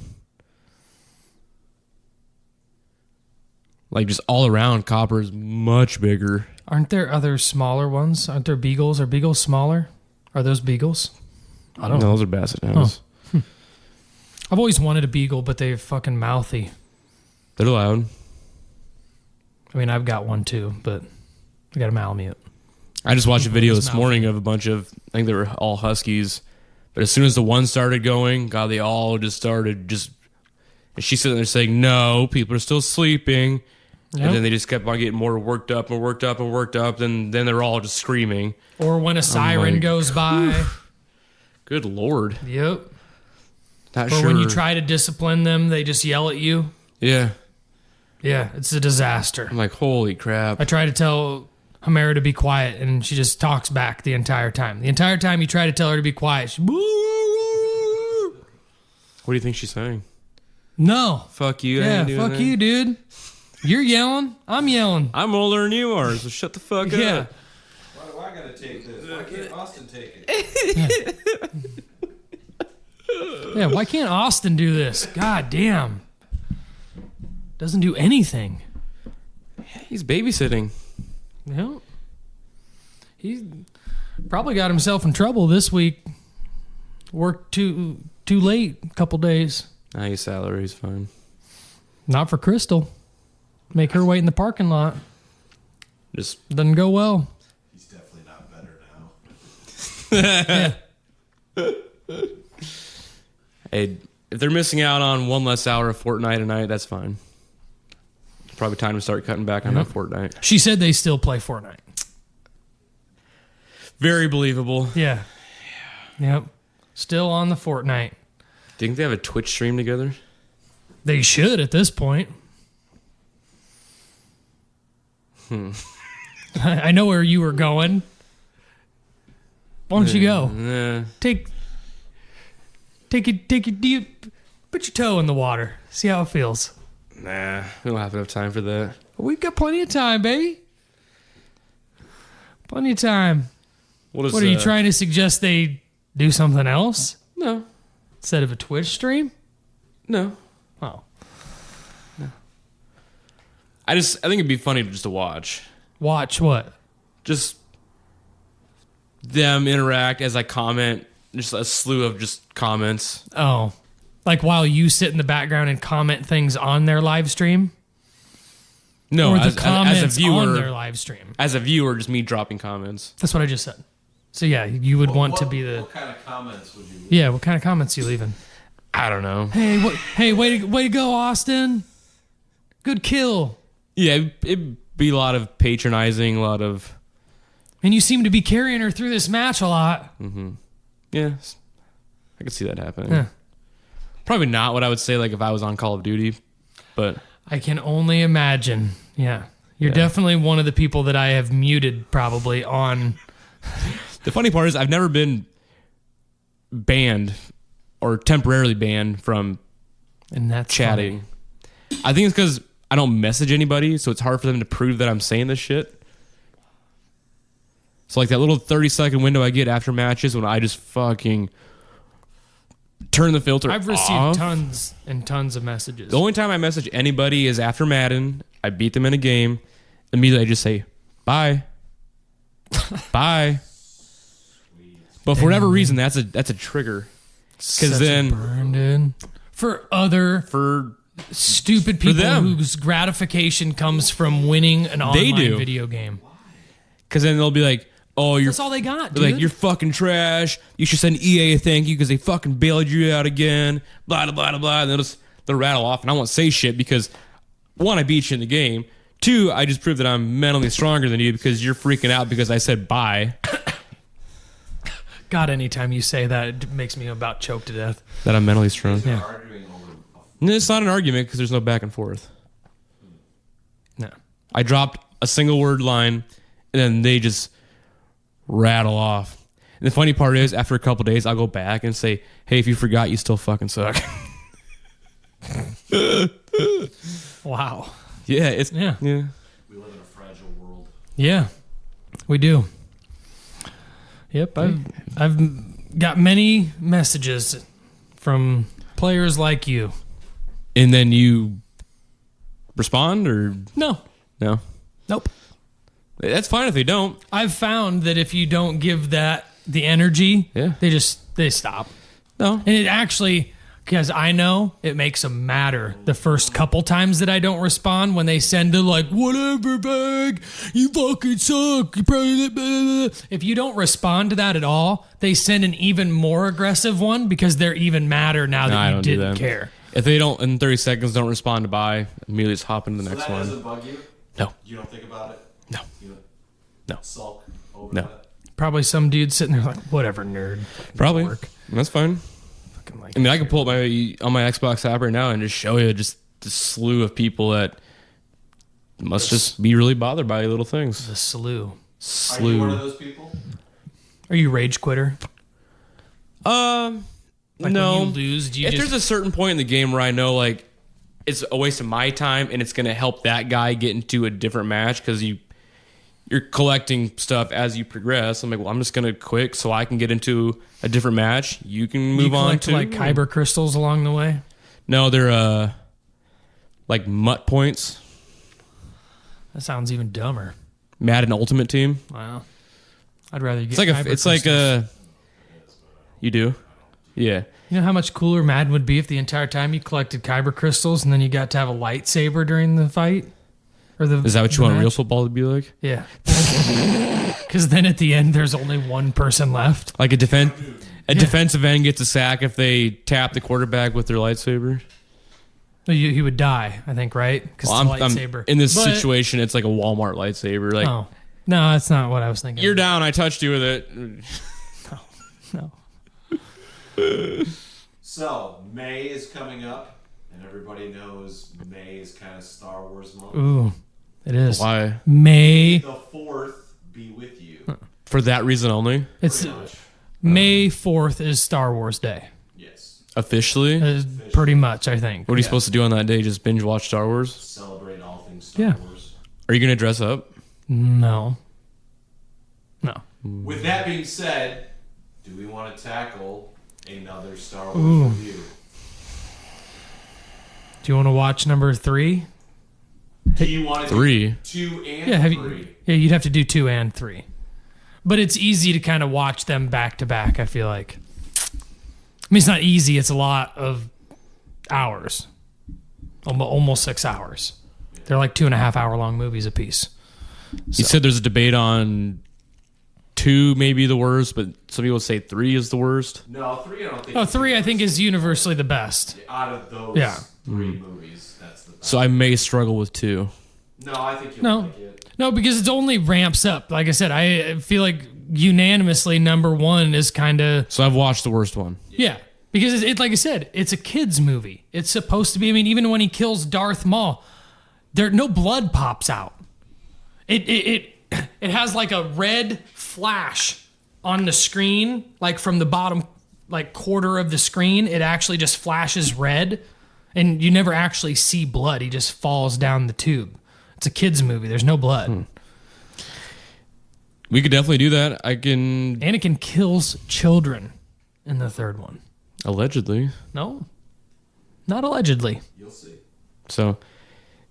Like, just all around, copper is much bigger. Aren't there other smaller ones? Aren't there beagles? Are beagles smaller? Are those beagles? I don't know. No, those are basset hounds. I've always wanted a beagle, but they're fucking mouthy. They're loud. I mean, I've got one too, but I got a Malamute. I just watched a video this Mouth. morning of a bunch of, I think they were all huskies, but as soon as the one started going, God, they all just started and she's sitting there saying, no, people are still sleeping. Yep. And then they just kept on getting more worked up and worked up and worked up. Then they're all just screaming. Or when a siren like, goes by. Good Lord. Yep. Not Or sure. when you try to discipline them, they just yell at you. Yeah. Yeah, it's a disaster. I'm like, holy crap. I try to tell Homera to be quiet, and she just talks back the entire time. The entire time you try to tell her to be quiet, she... What do you think she's saying? No. Fuck you. I Yeah, ain't doing fuck that. you, dude. You're yelling. I'm yelling. I'm older than you are, so shut the fuck Yeah. up. Why do I gotta take this? Why can't Austin take it? Yeah, why can't Austin do this? God damn. Doesn't do anything. He's babysitting. Yeah. He probably got himself in trouble this week. Worked too late a couple days. Nah, his salary's fine. Not for Crystal. Make her wait in the parking lot. Just Doesn't go well. He's definitely not better now. hey, if they're missing out on one less hour of Fortnite a night, that's fine. It's probably time to start cutting back on that Fortnite. She said they still play Fortnite. Very believable. Yeah. Yep. Still on the Fortnite. Do you think they have a Twitch stream together? They should at this point. I know where you were going. Why don't you go? Nah. Take it deep. Put your toe in the water. See how it feels. Nah, we don't have enough time for that. We've got plenty of time, baby. Plenty of time. What What are you trying to suggest they do something else No, instead of a Twitch stream? no. Oh. I think it'd be funny just to watch. Watch what? Just them interact as I comment. Just a slew of just comments. Oh. Like while you sit in the background and comment things on their live stream? No, Or the as comments a viewer, on their live stream? as a viewer, just me dropping comments. That's what I just said. So yeah, you would want to be the... What kind of comments would you? Yeah, what kind of comments you leaving? I don't know. Hey, way to go, Austin. Good kill. Yeah, it'd be a lot of patronizing, a lot of... And you seem to be carrying her through this match a lot. Yeah, I could see that happening. Yeah. Probably not what I would say like if I was on Call of Duty, but... I can only imagine. Yeah. You're definitely one of the people that I have muted probably on... The funny part is I've never been banned or temporarily banned from And that's chatting. I think it's because I don't message anybody, so it's hard for them to prove that I'm saying this shit. So like that little 30-second window I get after matches when I just fucking turn the filter I've received off. tons and tons of messages. The only time I message anybody is after Madden. I beat them in a game. Immediately I just say, bye. Bye. But for whatever reason, that's a trigger. Such a then- burn, dude. For other For stupid people them. whose gratification comes from winning an online do. video game. because then they'll be like, oh, you're That's all they got, they're dude. like, you're fucking trash. You should send EA a thank you because they fucking bailed you out again. Blah blah blah blah. And they'll rattle off, and I won't say shit because one, I beat you in the game. Two, I just proved that I'm mentally stronger than you because you're freaking out because I said bye. God, anytime you say that, it makes me about choke to death. That I'm mentally strong. Yeah. Arguing over. No, it's not an argument because there's no back and forth. No. I dropped a single word line, and then they just rattle off. And the funny part is, after a couple days, I'll go back and say, hey, if you forgot, you still fucking suck. Wow. Yeah, it's... Yeah. Yeah. We live in a fragile world. Yeah, we do. Yep, I've got many messages from players like you. And then you respond or No. no? Nope. That's fine if they don't. I've found that if you don't give that the energy, Yeah. they stop. No. And it actually, because I know it makes them madder the first couple times that I don't respond when they send to like, whatever, bag, you fucking suck. You probably, blah, blah, blah. If you don't respond to that at all, they send an even more aggressive one because they're even madder now No, I that you don't do didn't that. care. If they don't, in 30 seconds, don't respond to bye, immediately just hop into the So next that one. doesn't bug you? No. You don't think about it? No. You No. sulk over No. that? Probably some dude sitting there like, whatever, nerd. Probably. Work. That's fine. Fucking like, I mean, I can pull up on my Xbox app right now and just show you just the slew of people that must just be really bothered by little things. the slew. Are you one of Slew. those people? Are you rage quitter? Like no. when you lose, do you If just... there's a certain point in the game where I know like it's a waste of my time and it's going to help that guy get into a different match because you're collecting stuff as you progress. I'm like, well, I'm just going to quit so I can get into a different match. You can move you on collect to like kyber crystals along the way? No, they're like mutt points. That sounds even dumber. Madden Ultimate Team. Wow. I'd rather get It's like kyber it's like crystals. you do? Yeah. You know how much cooler Madden would be if the entire time you collected kyber crystals and then you got to have a lightsaber during the fight? Or the Is that what you the want match? real football to be like? Yeah. Because then at the end, there's only one person left. Like a defensive end gets a sack if they tap the quarterback with their lightsaber. He would die, I think, right? Because Well, it's a lightsaber. in this But- situation, it's like a Walmart lightsaber. Like Oh. No, that's not what I was thinking. you're down, I touched you with it. No. So, May is coming up, and everybody knows May is kind of Star Wars month. Ooh, it is. Why? May. The 4th be with you. For that reason only? It's Pretty much. May 4th is Star Wars Day. Yes. Officially? Is pretty much, I think. What are you supposed to do on that day? Just binge watch Star Wars? Celebrate all things Star Yeah. Wars. Are you going to dress up? No. With that being said, do we want to tackle another Star Wars Ooh. review? Do you want to watch number 3? Do you want to 3? do 2 and Yeah, have 3? you? Yeah, you'd have to do 2 and 3. But it's easy to kind of watch them back to back, I feel like. I mean, it's not easy. It's a lot of hours. Almost 6 hours. They're like 2.5 hour long movies a piece. You said there's a debate on 2 maybe the worst, but some people say 3 is the worst. No, 3 I don't think. Oh, 3 I think is universally the best. Out of those Yeah. 3 movies, that's the best. So I may struggle with 2. No, I think you'll No. like it. No, because it's only ramps up. Like I said, I feel like unanimously number 1 is kind of... So I've watched the worst one. Yeah, because it like I said, it's a kids movie. It's supposed to be. I mean, even when he kills Darth Maul, no blood pops out. It has like a red flash on the screen, like from the bottom like quarter of the screen. It actually just flashes red, and you never actually see blood. He just falls down the tube. It's a kids movie. There's no blood. We could definitely do that. I can Anakin kills children in the 3rd one. allegedly. No, not allegedly. You'll see. So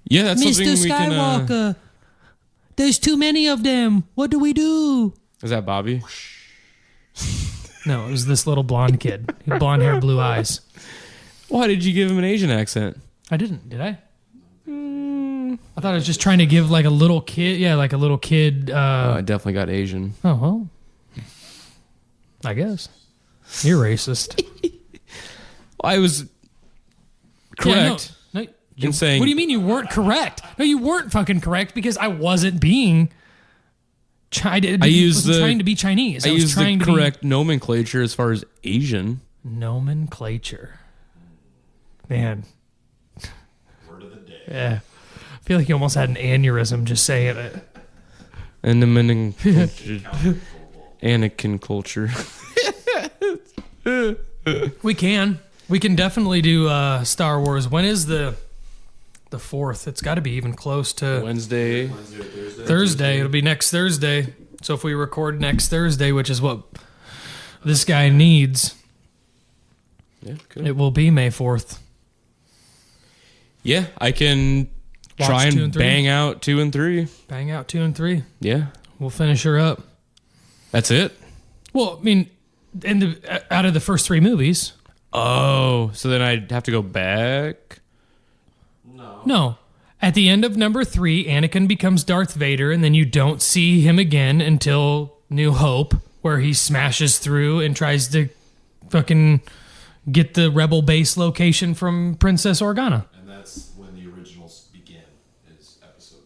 yeah, that's something we can. There's too many of them. What do we do? Is that Bobby? No, it was this little blonde kid. He had blonde hair, blue eyes. Why did you give him an Asian accent? I didn't, did I? I thought I was just trying to give like a little kid. Yeah, like a little kid. I definitely got Asian. Oh, well. I guess. You're racist. I was correct. Yeah, no, in saying what do you mean you weren't correct? No, you weren't fucking correct because I wasn't being. I used wasn't the- trying to be Chinese. I was used the trying to correct nomenclature as far as Asian. be nomenclature. Man, Word of the day. yeah. I feel like you almost had an aneurysm just saying it. And the Anakin culture. We can definitely do Star Wars. When is the 4th? It's got to be even close to Wednesday. Wednesday or Thursday? Thursday. It'll be next Thursday. So if we record next Thursday, which is what this guy needs, Yeah, good. it will be May 4th. Yeah, I can Watch try 2 and and 3. bang out 2 and 3. Bang out 2 and 3. Yeah, We'll finish her up. that's it. Well, I mean, out of the first 3 movies, Oh, so then I'd have to go back. no. At the end of number 3, Anakin becomes Darth Vader, and then you don't see him again until New Hope, where he smashes through and tries to fucking get the rebel base location from Princess Organa. And that's when the originals begin, is episode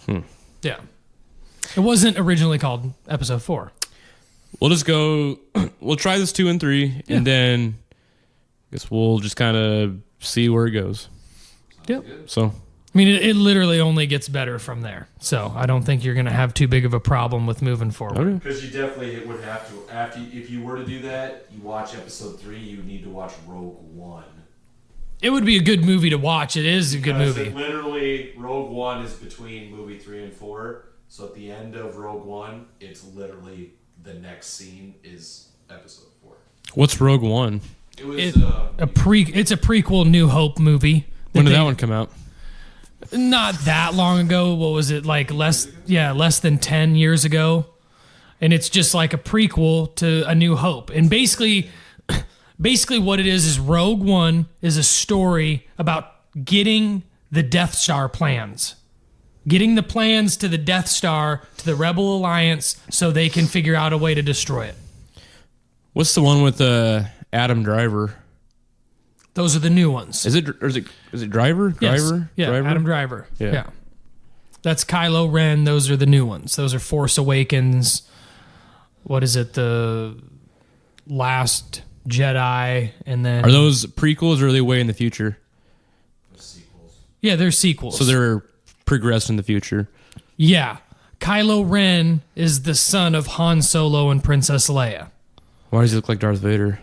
4. Yeah. It wasn't originally called Episode 4. We'll just go. We'll try this 2 and 3, and then I guess we'll just kind of see where it goes. Yep. So I mean, it literally only gets better from there. So I don't think you're going to have too big of a problem with moving forward. okay. Because you definitely would have to, if you were to do that, you watch episode 3, you would need to watch Rogue One. It would be a good movie to watch. It is a good Because movie. Literally, Rogue One is between movie 3 and 4. So at the end of Rogue One, it's literally the next scene is episode 4. What's Rogue One? It was It's a prequel New Hope movie. When did that one come out? Not that long ago. What was it, like less than 10 years ago? And it's just like a prequel to A New Hope. And basically what it is Rogue One is a story about getting the Death Star plans. Getting the plans to the Death Star to the Rebel Alliance so they can figure out a way to destroy it. What's the one with Adam Driver? Those are the new ones. Is it Driver? Yes. Driver? Yeah, Driver? Adam Driver. Yeah. Yeah. That's Kylo Ren. Those are the new ones. Those are Force Awakens. What is it? The Last Jedi. And then... Are those prequels or are they way in the future? sequels. Yeah, they're sequels. So they're progressed in the future. Yeah. Kylo Ren is the son of Han Solo and Princess Leia. Why does he look like Darth Vader?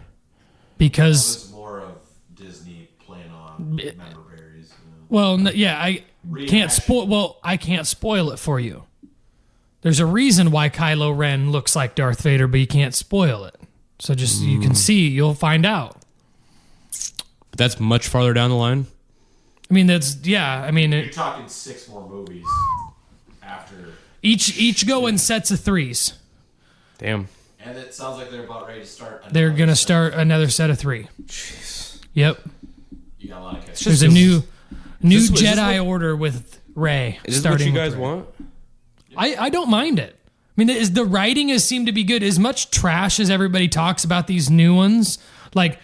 Because... It's more of Disney playing on member berries. Well, I can't spoil. Well, I can't spoil it for you. There's a reason why Kylo Ren looks like Darth Vader, but you can't spoil it. So just you can see, you'll find out. But that's much farther down the line. I mean, that's I mean, You're talking 6 more movies after. each go in sets of 3s. Damn. And it sounds like they're about ready to start. They're gonna start another set of 3. Yep. You got a lot of catch. There's a new Is this Jedi what- Order with Rey. Is this what starting you with guys Rey. want? I don't mind it. I mean, the writing has seemed to be good. As much trash as everybody talks about these new ones, like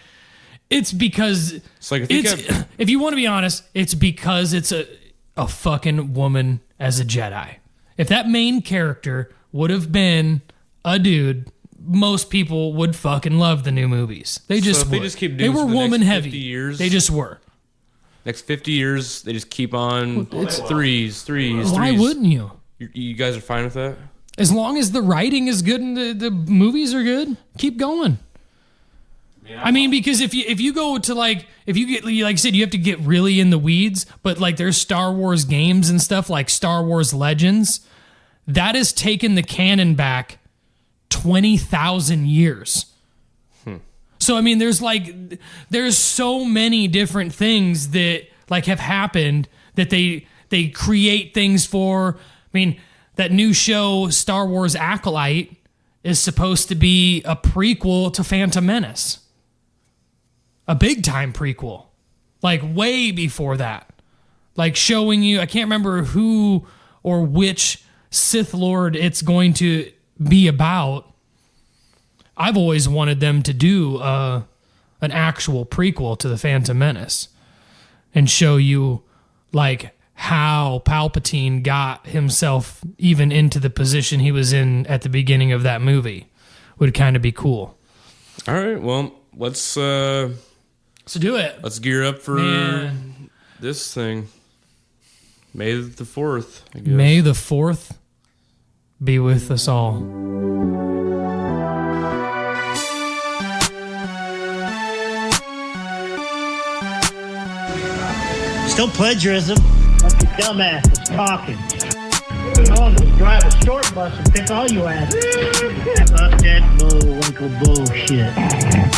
it's because It's like, I think if you want to be honest, it's because it's a fucking woman as a Jedi. If that main character would have been a dude, most people would fucking love the new movies. They just if they would. just keep They doing were this for the next woman 50 heavy. years- They just were. Next 50 years, they just keep on. It's- threes. Why wouldn't you? You guys are fine with that? As long as the writing is good and the movies are good, keep going. I mean, because if you go to if you get, like I said, you have to get really in the weeds, but like there's Star Wars games and stuff like Star Wars Legends, that has taken the canon back 20,000 years. So, I mean, there's so many different things that like have happened that they create things for. I mean, that new show, Star Wars Acolyte, is supposed to be a prequel to Phantom Menace. A big time prequel. Like way before that. Like showing you, I can't remember who or which Sith Lord it's going to be about. I've always wanted them to do an actual prequel to the Phantom Menace and show you like how Palpatine got himself even into the position he was in at the beginning of that movie. Would kind of be cool. All right, well, let's So do it. let's gear up for Man. this thing. May the 4th, I guess. May the 4th be with us all. Still plagiarism. Bunch of dumbasses talking. I'll just drive a short bus and pick all you asses. Fuck that bull. political bullshit.